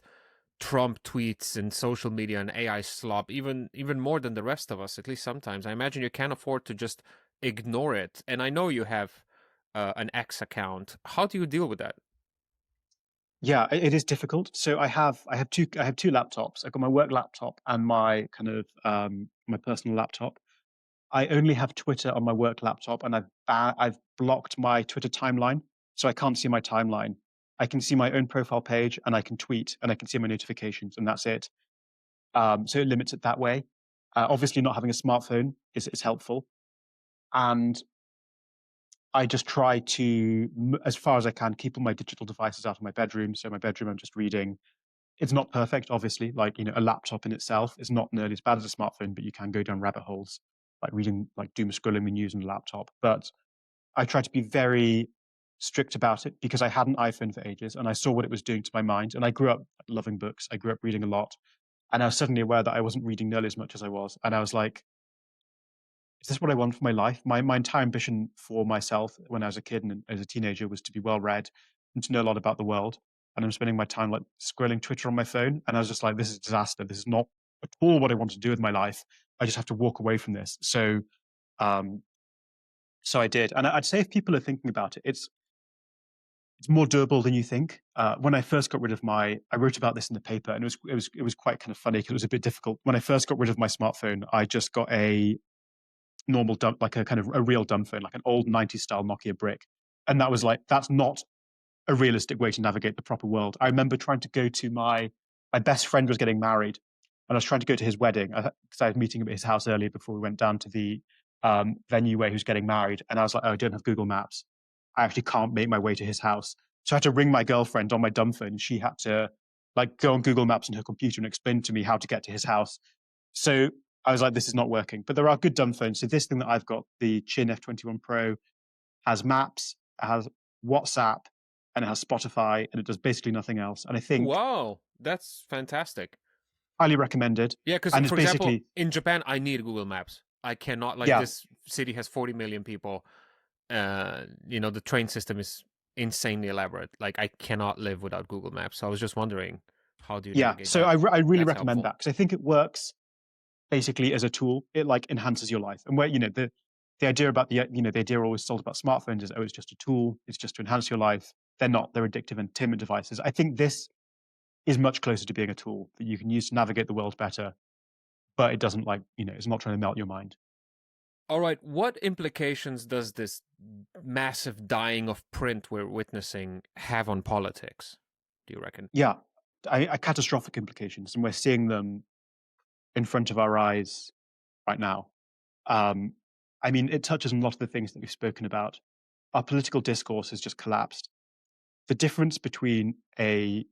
Trump tweets and social media and AI slop, even more than the rest of us. At least sometimes, I imagine you can't afford to just ignore it. And I know you have an X account. How do you deal with that? Yeah, it is difficult. So I have two laptops. I've got my work laptop and my kind of my personal laptop. I only have Twitter on my work laptop, and I've blocked my Twitter timeline, so I can't see my timeline. I can see my own profile page, and I can tweet, and I can see my notifications, and that's it. So it limits it that way. Obviously, not having a smartphone is helpful. And I just try to, as far as I can, keep all my digital devices out of my bedroom. So my bedroom, I'm just reading. It's not perfect, obviously. Like, a laptop in itself is not nearly as bad as a smartphone, but you can go down rabbit holes, like reading, like doom scrolling the news on a laptop. But I try to be very strict about it because I had an iPhone for ages and I saw what it was doing to my mind. And I grew up loving books. I grew up reading a lot. And I was suddenly aware that I wasn't reading nearly as much as I was. And I was like, is this what I want for my life? My entire ambition for myself when I was a kid and as a teenager was to be well read and to know a lot about the world. And I'm spending my time like scrolling Twitter on my phone. And I was just like, this is a disaster. This is not at all what I want to do with my life. I just have to walk away from this. Um, so I did. And I'd say if people are thinking about it, it's more durable than you think. When I first got rid of I wrote about this in the paper, and it was quite kind of funny because it was a bit difficult. When I first got rid of my smartphone, I just got a normal dumb, like a kind of a real dumb phone, like an old 90s style Nokia brick. And that was like, that's not a realistic way to navigate the proper world. I remember trying to go to my best friend was getting married, and I was trying to go to his wedding because I was meeting him at his house earlier before we went down to the venue where he was getting married. And I was like, oh, I don't have Google Maps. I actually can't make my way to his house. So I had to ring my girlfriend on my dumb phone. And she had to like go on Google Maps on her computer and explain to me how to get to his house. So I was like, this is not working. But there are good dumb phones. So this thing that I've got, the Chin F21 Pro, has maps, it has WhatsApp, and it has Spotify, and it does basically nothing else. And I think Wow, that's fantastic. highly recommended. Yeah, because And it's for example, basically, in Japan, I need Google Maps. I cannot like yeah, this city has 40 million people. The train system is insanely elaborate. Like I cannot live without Google Maps. So I was just wondering, how do you yeah. navigate So that? I really That's recommend helpful. that because I think it works basically as a tool. It like enhances your life. And where, the idea about the idea always sold about smartphones is, oh, it's just a tool. It's just to enhance your life. They're not. They're addictive entertainment devices. I think this is much closer to being a tool that you can use to navigate the world better, but it doesn't it's not trying to melt your mind. All right, what implications does this massive dying of print we're witnessing have on politics, do you reckon? Yeah, catastrophic implications, and we're seeing them in front of our eyes right now. Um, I mean, it touches on a lot of the things that we've spoken about. Our political discourse has just collapsed. The difference between a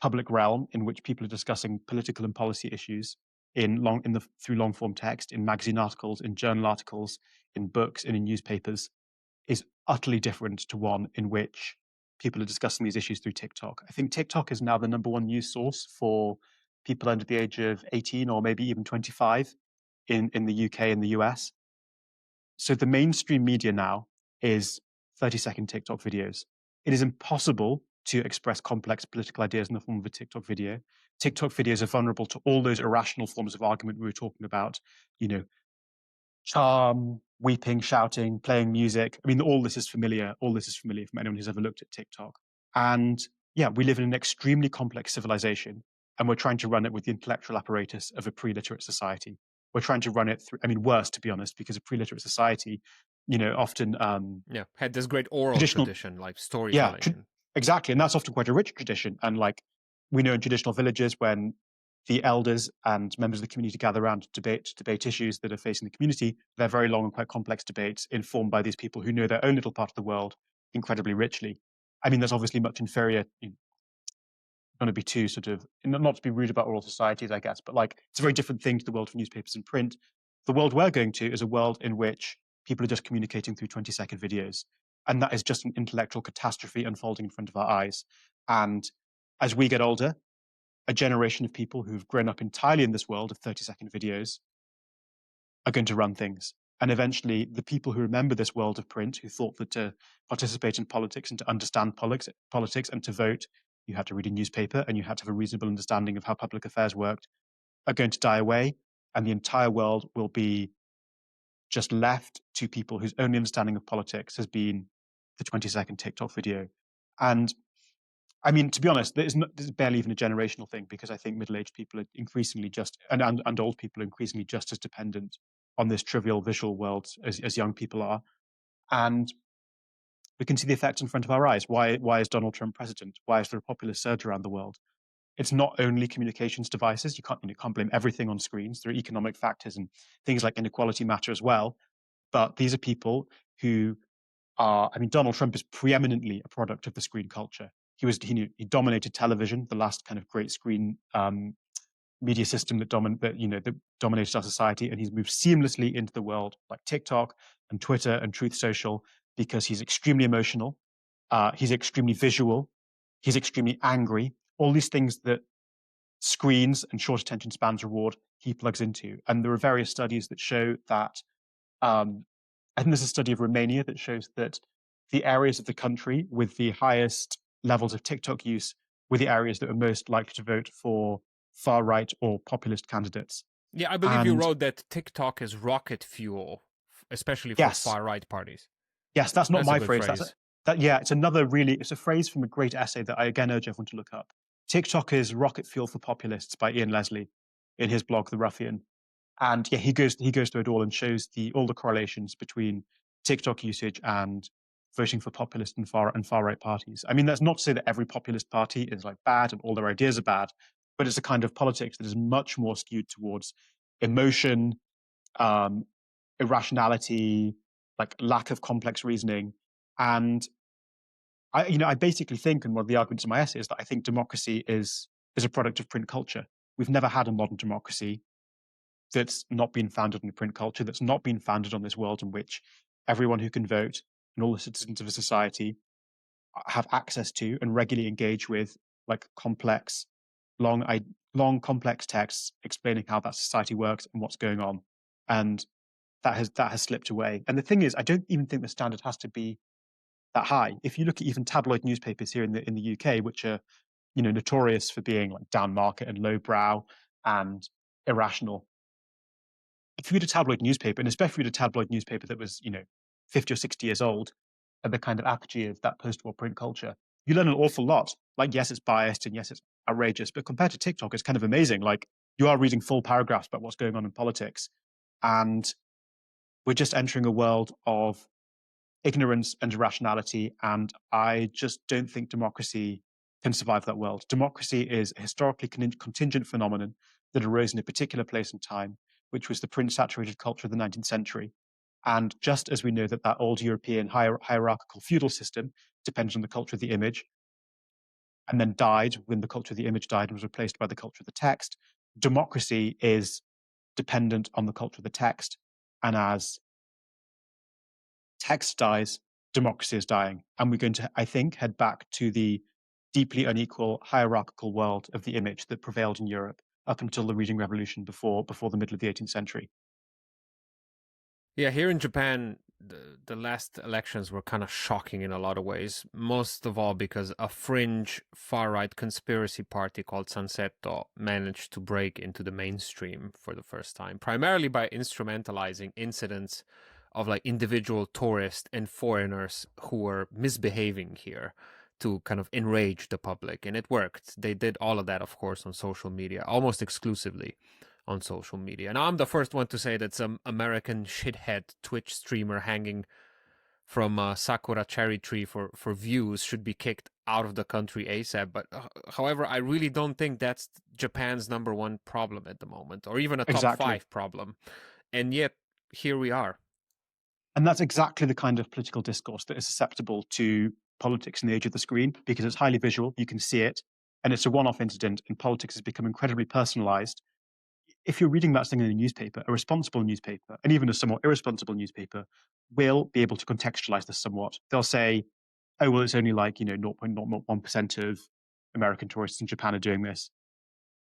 public realm in which people are discussing political and policy issues through long form text, in magazine articles, in journal articles, in books, and in newspapers, is utterly different to one in which people are discussing these issues through TikTok. I think TikTok is now the number one news source for people under the age of 18 or maybe even 25 in the UK and the US. So the mainstream media now is 30-second TikTok videos. It is impossible to express complex political ideas in the form of a TikTok video. TikTok videos are vulnerable to all those irrational forms of argument we were talking about, you know, charm, weeping, shouting, playing music. I mean, all this is familiar. All this is familiar from anyone who's ever looked at TikTok. And yeah, we live in an extremely complex civilization, and we're trying to run it with the intellectual apparatus of a pre-literate society. We're trying to run it through, I mean, worse, to be honest, because a pre-literate society, often Yeah, had this great oral traditional, tradition, like yeah, storytelling. exactly. And that's often quite a rich tradition. And like we know in traditional villages, when the elders and members of the community gather around to debate issues that are facing the community, they're very long and quite complex debates informed by these people who know their own little part of the world incredibly richly. I mean, that's obviously much inferior. Going to be too sort of, not to be rude about oral societies, I guess, but like it's a very different thing to the world of newspapers and print. The world we're going to is a world in which people are just communicating through 20-second videos. And that is just an intellectual catastrophe unfolding in front of our eyes. And as we get older, a generation of people who've grown up entirely in this world of 30-second videos are going to run things. And eventually, the people who remember this world of print, who thought that to participate in politics and to understand politics and to vote, you had to read a newspaper and you had to have a reasonable understanding of how public affairs worked, are going to die away. And the entire world will be just left to people whose only understanding of politics has been the 20-second TikTok video. And I mean, to be honest, this is barely even a generational thing, because I think middle-aged people are increasingly and old people are increasingly just as dependent on this trivial visual world as young people are. And we can see the effects in front of our eyes. Why is Donald Trump president? Why is there a popular surge around the world? it's not only communications devices. You can't blame everything on screens. There are economic factors and things like inequality matter as well. But these are people who are, I mean, Donald Trump is preeminently a product of the screen culture. He dominated television, the last kind of great screen media system that dominated our society, and he's moved seamlessly into the world like TikTok and Twitter and Truth Social because he's extremely emotional, he's extremely visual, he's extremely angry. All these things that screens and short attention spans reward, he plugs into. And there are various studies that show that. I think there's a study of Romania that shows that the areas of the country with the highest levels of TikTok use were the areas that were most likely to vote for far right or populist candidates. Yeah, I believe you And wrote that TikTok is rocket fuel, especially for yes, far right parties. yes, that's not That's a my good phrase. phrase. Yeah, it's a phrase from a great essay that I again urge everyone to look up. TikTok is rocket fuel for populists by Ian Leslie in his blog The Ruffian. And yeah, he goes through it all and shows all the correlations between TikTok usage and voting for populist and far right parties. I mean, that's not to say that every populist party is like bad and all their ideas are bad, but it's a kind of politics that is much more skewed towards emotion, um, irrationality, like lack of complex reasoning. And I basically think, and one of the arguments in my essay is that I think democracy is a product of print culture. We've never had a modern democracy that's not been founded on a print culture, that's not been founded on this world in which everyone who can vote and all the citizens of a society have access to and regularly engage with like complex, long, long complex texts explaining how that society works and what's going on. And that has slipped away. And the thing is, I don't even think the standard has to be that high. If you look at even tabloid newspapers here in the UK, which are notorious for being like down market and lowbrow and irrational, if you read a tabloid newspaper, and especially read a tabloid newspaper that was 50 or 60 years old, at the kind of apogee of that post-war print culture, you learn an awful lot. Like, yes, it's biased and yes, it's outrageous, but compared to TikTok, it's kind of amazing. Like, you are reading full paragraphs about what's going on in politics, and we're just entering a world of ignorance and irrationality. And I just don't think democracy can survive that world. Democracy is a historically contingent phenomenon that arose in a particular place and time, which was the print-saturated culture of the 19th century. And just as we know that old European hierarchical feudal system depends on the culture of the image, and then died when the culture of the image died and was replaced by the culture of the text, democracy is dependent on the culture of the text. And as text dies, democracy is dying. And we're going to, I think, head back to the deeply unequal hierarchical world of the image that prevailed in Europe up until the Reading Revolution before the middle of the 18th century. Yeah, here in Japan, the last elections were kind of shocking in a lot of ways. Most of all because a fringe far-right conspiracy party called Sansetto managed to break into the mainstream for the first time, primarily by instrumentalizing incidents of like individual tourists and foreigners who were misbehaving here to kind of enrage the public. And it worked. They did all of that, of course, on social media, almost exclusively on social media. Now, I'm the first one to say that some American shithead Twitch streamer hanging from a sakura cherry tree for views should be kicked out of the country ASAP. But however, I really don't think that's Japan's number one problem at the moment, or even a top Exactly. five problem. And yet, here we are. And that's exactly the kind of political discourse that is susceptible to politics in the age of the screen, because it's highly visual, you can see it, and it's a one-off incident, and politics has become incredibly personalized. If you're reading that thing in a newspaper, a responsible newspaper, and even a somewhat irresponsible newspaper, will be able to contextualize this somewhat. They'll say, oh, well, it's only like, 0.001% of American tourists in Japan are doing this.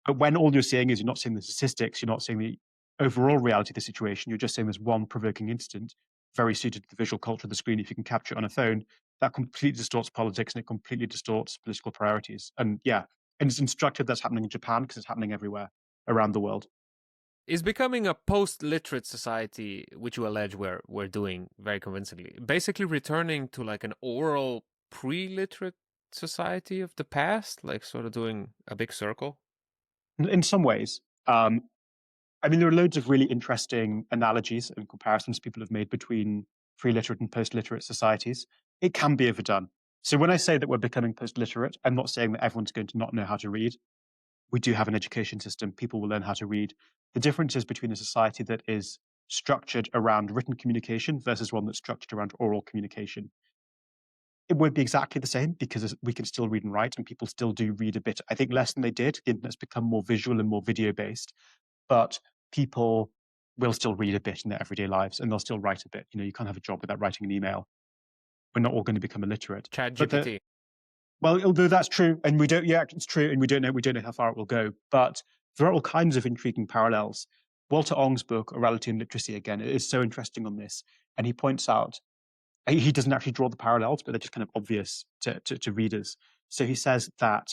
But when all you're seeing is you're not seeing the statistics, you're not seeing the overall reality of the situation, you're just seeing this one provoking incident, very suited to the visual culture of the screen. If you can capture it on a phone, that completely distorts politics and it completely distorts political priorities. And yeah, and it's instructive that's happening in Japan because it's happening everywhere around the world. Is becoming a post-literate society, which you allege we're doing very convincingly, basically returning to like an oral pre-literate society of the past, like sort of doing a big circle? In some ways, I mean, there are loads of really interesting analogies and comparisons people have made between pre-literate and post-literate societies. It can be overdone. So when I say that we're becoming post-literate, I'm not saying that everyone's going to not know how to read. we do have an education system. People will learn how to read. The difference is between a society that is structured around written communication versus one that's structured around oral communication. It won't be exactly the same because we can still read and write, and people still do read a bit. I think less than they did. The internet's become more visual and more video based, but people will still read a bit in their everyday lives, and they'll still write a bit. You can't have a job without writing an email. We're not all going to become illiterate. Chat But GPT. well, although that's true, and we don't, yeah, it's true, and we don't know how far it will go. But there are all kinds of intriguing parallels. Walter Ong's book, Orality and Literacy, again, is so interesting on this, and he points out he doesn't actually draw the parallels, but they're just kind of obvious to readers. So he says that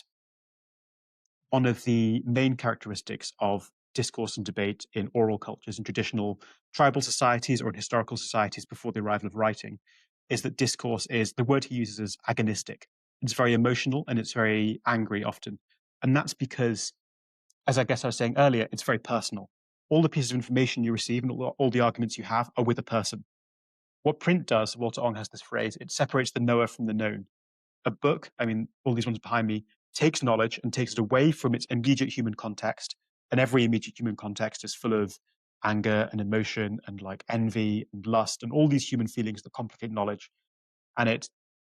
one of the main characteristics of discourse and debate in oral cultures, in traditional tribal societies or in historical societies before the arrival of writing, is that discourse is, the word he uses is agonistic. It's very emotional and it's very angry often. And that's because, as I guess I was saying earlier, it's very personal. All the pieces of information you receive and all the arguments you have are with a person. What print does, Walter Ong has this phrase, it separates the knower from the known. A book, I mean, all these ones behind me, takes knowledge and takes it away from its immediate human context. And every immediate human context is full of anger and emotion and like envy and lust and all these human feelings that complicate knowledge. And it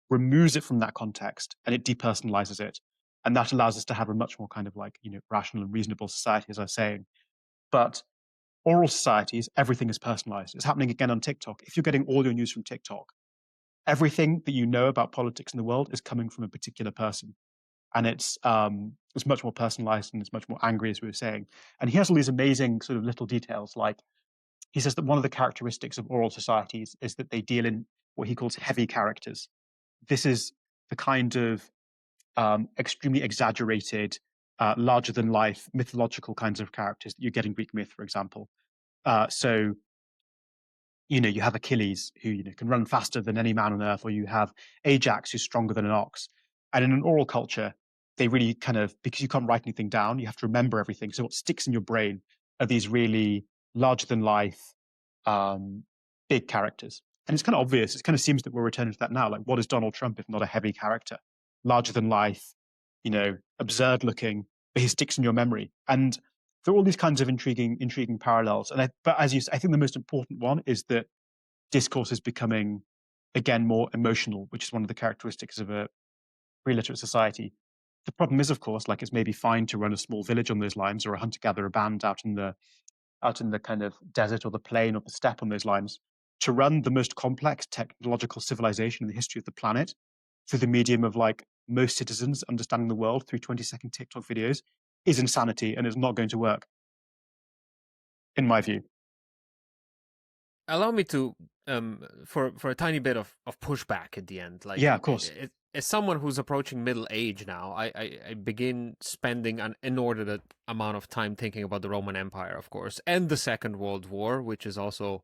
removes it from that context and it depersonalizes it. And that allows us to have a much more kind of like, rational and reasonable society, as I was saying. But oral societies, everything is personalized. It's happening again on TikTok. If you're getting all your news from TikTok, everything that you know about politics in the world is coming from a particular person. And it's much more personalized and it's much more angry, as we were saying. And he has all these amazing sort of little details. Like he says that one of the characteristics of oral societies is that they deal in what he calls heavy characters. This is the kind of extremely exaggerated, larger than life, mythological kinds of characters that you get in Greek myth, for example. So you have Achilles who can run faster than any man on earth, or you have Ajax who's stronger than an ox. And in an oral culture, they really kind of, because you can't write anything down, you have to remember everything. So what sticks in your brain are these really larger than life, big characters. And it's kind of obvious. It kind of seems that we're returning to that now. Like, what is Donald Trump if not a heavy character? Larger than life, absurd looking, but he sticks in your memory. And there are all these kinds of intriguing parallels. But as you say, I think the most important one is that discourse is becoming, again, more emotional, which is one of the characteristics of a pre-literate society. The problem is, of course, like it's maybe fine to run a small village on those lines or a hunter-gatherer band out in the kind of desert or the plain or the steppe on those lines. To run the most complex technological civilization in the history of the planet through the medium of like most citizens understanding the world through 20-second TikTok videos is insanity and it's not going to work, in my view. Allow me to for a tiny bit of pushback at the end. Like, Yeah, of course. as someone who's approaching middle age now, I begin spending an inordinate amount of time thinking about the Roman Empire, of course, and the Second World War, which is also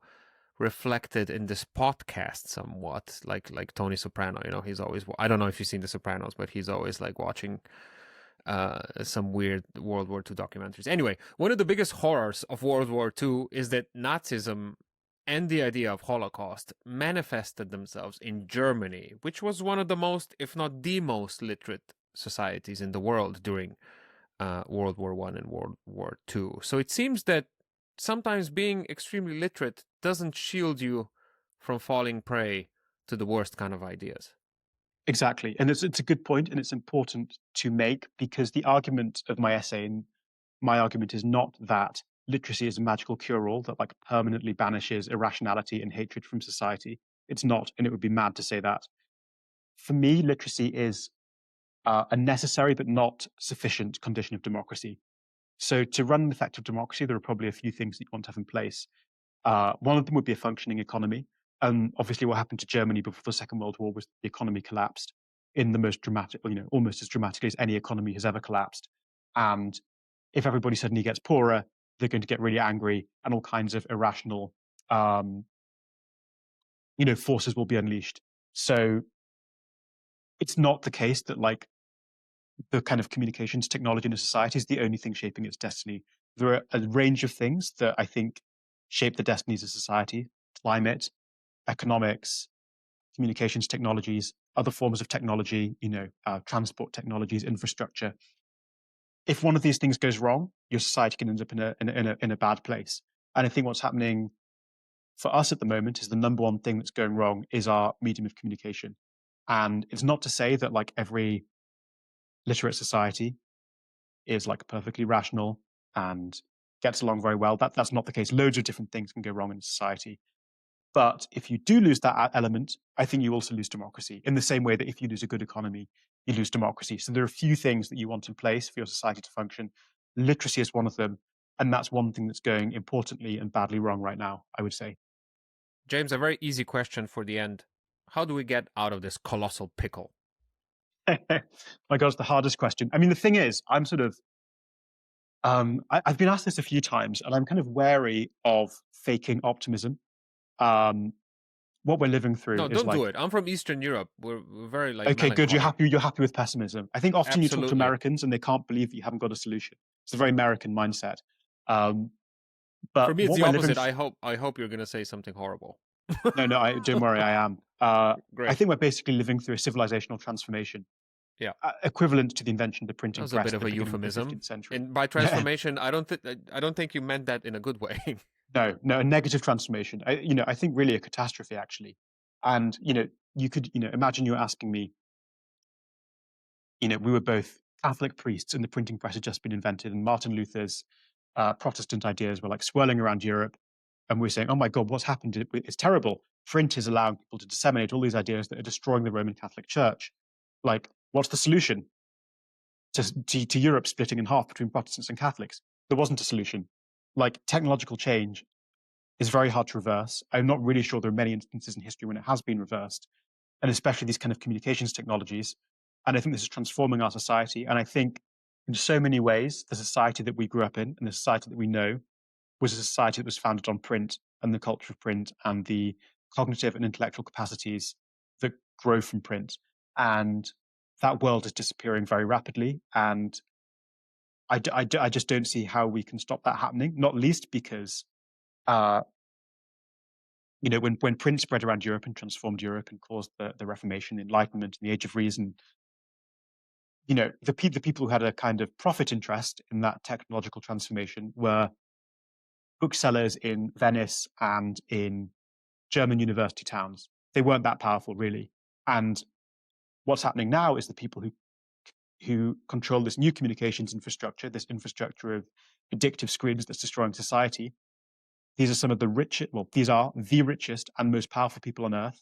reflected in this podcast somewhat. Like Tony Soprano, he's always, I don't know if you've seen The Sopranos, but he's always like watching some weird World War II documentaries. Anyway, one of the biggest horrors of World War II is that Nazism and the idea of Holocaust manifested themselves in Germany, which was one of the most, if not the most, literate societies in the world during World War I and World War II. So it seems that sometimes being extremely literate doesn't shield you from falling prey to the worst kind of ideas. Exactly. And it's a good point, and it's important to make, because the argument of my essay, and my argument is not that literacy is a magical cure-all that like permanently banishes irrationality and hatred from society. It's not, and it would be mad to say that. For me, literacy is a necessary but not sufficient condition of democracy. So to run an effective democracy, there are probably a few things that you want to have in place. One of them would be a functioning economy. Obviously, what happened to Germany before the Second World War was the economy collapsed in the most dramatic, almost as dramatically as any economy has ever collapsed. And if everybody suddenly gets poorer, they're going to get really angry, and all kinds of irrational, forces will be unleashed. So it's not the case that like the kind of communications technology in a society is the only thing shaping its destiny. There are a range of things that I think shape the destinies of society: climate, economics, communications technologies, other forms of technology, transport technologies, infrastructure. if one of these things goes wrong, your society can end up in a bad place. And I think what's happening for us at the moment is the number one thing that's going wrong is our medium of communication. And it's not to say that like every literate society is like perfectly rational and gets along very well. That's not the case. Loads of different things can go wrong in society. But if you do lose that element, I think you also lose democracy in the same way that if you lose a good economy, you lose democracy. So there are a few things that you want in place for your society to function. Literacy is one of them. And that's one thing that's going importantly and badly wrong right now, I would say. James, a very easy question for the end. How do we get out of this colossal pickle? My God, it's the hardest question. I mean, the thing is, I'm sort of, I've been asked this a few times, and I'm kind of wary of faking optimism. Um, what we're living through No, is don't do like, it. I'm from Eastern Europe. We're very like okay, good. You're melancholic. happy. You're happy with pessimism. I think often you talk to Absolutely. Americans and they can't believe that you haven't got a solution. It's a very American mindset. Um, For but me, it's what the we're living, opposite. I hope you're gonna say something horrible. no, no, don't worry, I am. I Great. think we're basically living through a civilizational transformation, Yeah, equivalent to the invention of the that printing was a press bit at of the a beginning of the euphemism. 15th century. And by transformation, I don't think you meant that in a good way. No, no, a negative transformation. I think really a catastrophe actually. And you could, imagine you were asking me, we were both Catholic priests and the printing press had just been invented, and Martin Luther's Protestant ideas were like swirling around Europe, and we were saying, "Oh my God, what's happened? It's terrible. Print is allowing people to disseminate all these ideas that are destroying the Roman Catholic Church. Like, what's the solution to Europe splitting in half between Protestants and Catholics?" There wasn't a solution. Like technological change is very hard to reverse. I'm not really sure there are many instances in history when it has been reversed, and especially these kind of communications technologies. And I think this is transforming our society. And I think in so many ways, the society that we grew up in and the society that we know was a society that was founded on print and the culture of print and the cognitive and intellectual capacities that grow from print. And that world is disappearing very rapidly. And I just don't see how we can stop that happening, not least because uh, when print spread around Europe and transformed Europe and caused the Reformation, the Enlightenment, and the Age of Reason, the people who had a kind of profit interest in that technological transformation were booksellers in Venice and in German university towns. They weren't that powerful, really. And what's happening now is the people who control this new communications infrastructure, this infrastructure of addictive screens that's destroying society. These are some of the richest, well, these are the richest and most powerful people on earth.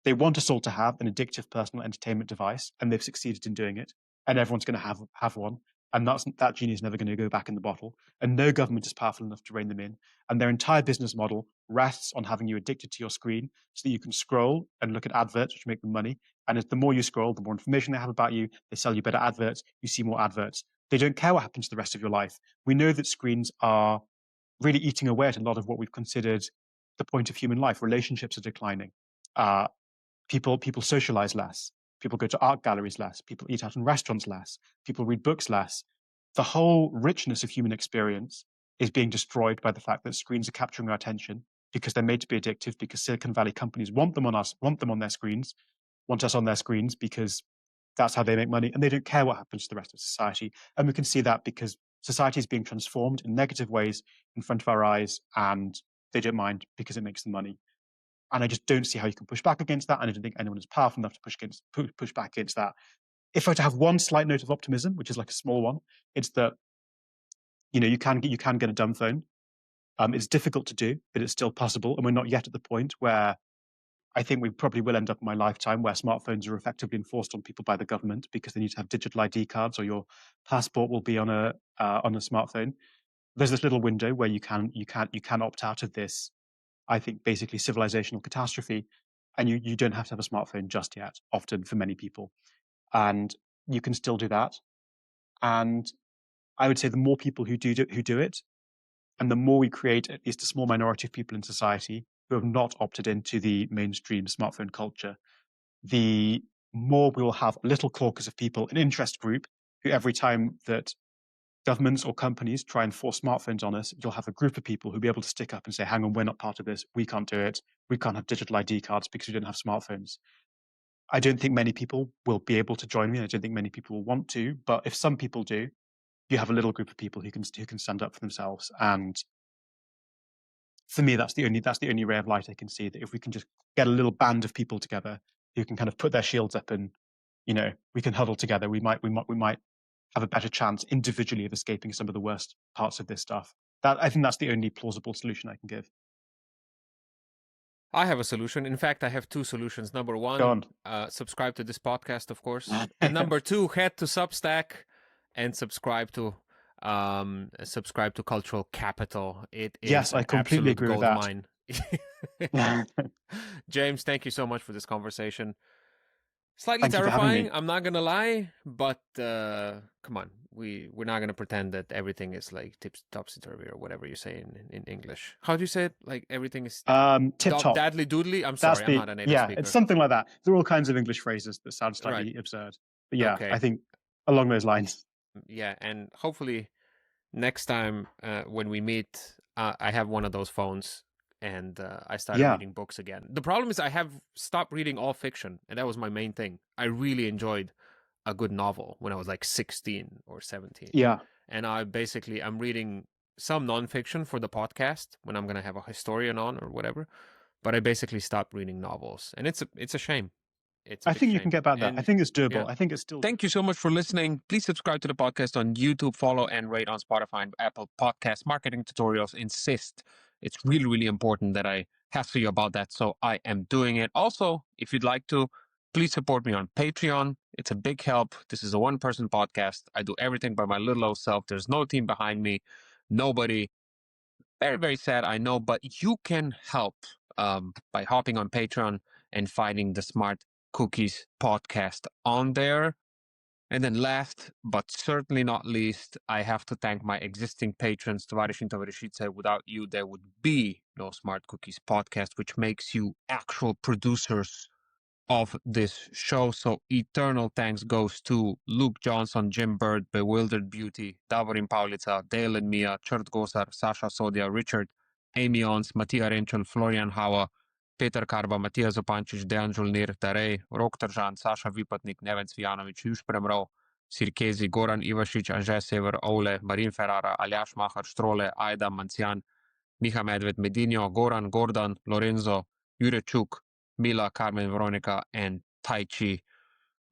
They want us all to have an addictive personal entertainment device, and they've succeeded in doing it. And everyone's going to have one. And that genie is never going to go back in the bottle. And no government is powerful enough to rein them in. And their entire business model rests on having you addicted to your screen so that you can scroll and look at adverts, which make them money. And the more you scroll, the more information they have about you. They sell you better adverts. You see more adverts. They don't care what happens to the rest of your life. We know that screens are really eating away at a lot of what we've considered the point of human life. Relationships are declining. Uh, people socialize less. People go to art galleries less. People eat out in restaurants less. People read books less. The whole richness of human experience is being destroyed by the fact that screens are capturing our attention because they're made to be addictive. Because Silicon Valley companies want them on us, want them on their screens, want us on their screens because that's how they make money, and they don't care what happens to the rest of society. And we can see that because society is being transformed in negative ways in front of our eyes, and they don't mind because it makes them money. And I just don't see how you can push back against that. And I don't think anyone is powerful enough to push back against that. If I were to have one slight note of optimism, which is like a small one, it's that you can get a dumb phone. It's difficult to do, but it's still possible. And we're not yet at the point where I think we probably will end up in my lifetime where smartphones are effectively enforced on people by the government because they need to have digital ID cards or your passport will be on a smartphone. There's this little window where you can opt out of this. I think basically civilizational catastrophe, and you don't have to have a smartphone just yet. Often for many people, and you can still do that. And I would say the more people who do it, and the more we create at least a small minority of people in society who have not opted into the mainstream smartphone culture, the more we will have a little caucus of people, an interest group, who every time that governments or companies try and force smartphones on us, you'll have a group of people who'll be able to stick up and say, hang on, we're not part of this. We can't do it. We can't have digital ID cards because we don't have smartphones. I don't think many people will be able to join me. I don't think many people will want to. But if some people do, you have a little group of people who can stand up for themselves. And for me, that's the only ray of light I can see, that if we can just get a little band of people together who can kind of put their shields up and, we can huddle together, we might have a better chance individually of escaping some of the worst parts of this stuff. I think that's the only plausible solution I can give. I have a solution. In fact, I have two solutions. Number Go one, on. subscribe to this podcast, of course. And number two, head to Substack and subscribe to Cultural Capital. It is Yes, I an completely absolute agree with gold that. mine. James, thank you so much for this conversation. Slightly Thank you for having terrifying, me. I'm not gonna lie, but come on, we're not gonna pretend that everything is like topsy-turvy or whatever you say in English. How do you say it? Like everything is Tip top. dadly doodly? I'm sorry, I'm not a native speaker. It's something like that. There are all kinds of English phrases that sound Right. slightly absurd. But yeah, Okay. I think along those lines. Yeah, and hopefully next time when we meet, I have one of those phones and I started reading books again. The problem is I have stopped reading all fiction, and that was my main thing. I really enjoyed a good novel when I was like 16 or 17. Yeah. And I'm reading some nonfiction for the podcast when I'm going to have a historian on or whatever. But I basically stopped reading novels, and it's a shame. I think you can get back there. I think it's doable. Yeah. I think it's still. Thank you so much for listening. Please subscribe to the podcast on YouTube, follow and rate on Spotify and Apple Podcast. Marketing tutorials insist. It's really, really important that I hassle you about that, so I am doing it. Also, if you'd like to, please support me on Patreon. It's a big help. This is a one-person podcast. I do everything by my little old self. There's no team behind me. Nobody. Very, very sad, I know, but you can help by hopping on Patreon and finding the Smart Cookies podcast on there. And then last, but certainly not least, I have to thank my existing patrons, Tovarishin Tovarishice. Without you, there would be no Smart Cookies podcast, which makes you actual producers of this show. So eternal thanks goes to Luke Johnson, Jim Bird, Bewildered Beauty, Davorin Paulica, Dale and Mia, Chert Gosar, Sasha Sodia, Richard, Amy Ons, Mattia Renchel, Florian Hauer, Peter Karba, Matija Zopancic, Dejan Žulnir, Tarej, Rok Tržan, Saša Vipatnik, Neven Cvijanović, Juš Premrov, Sirkezi, Goran Ivašić, Anže Sever, Ole, Marin Ferrara, Aljaš Mahar, Štrole, Ajda Mancian, Miha Medved, Medinho, Goran, Gordan, Lorenzo, Jure Čuk, Mila, Carmen, Veronica, and Tai Chi.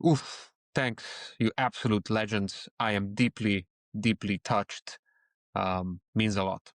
Oof, thanks, you absolute legends. I am deeply, deeply touched. Means a lot.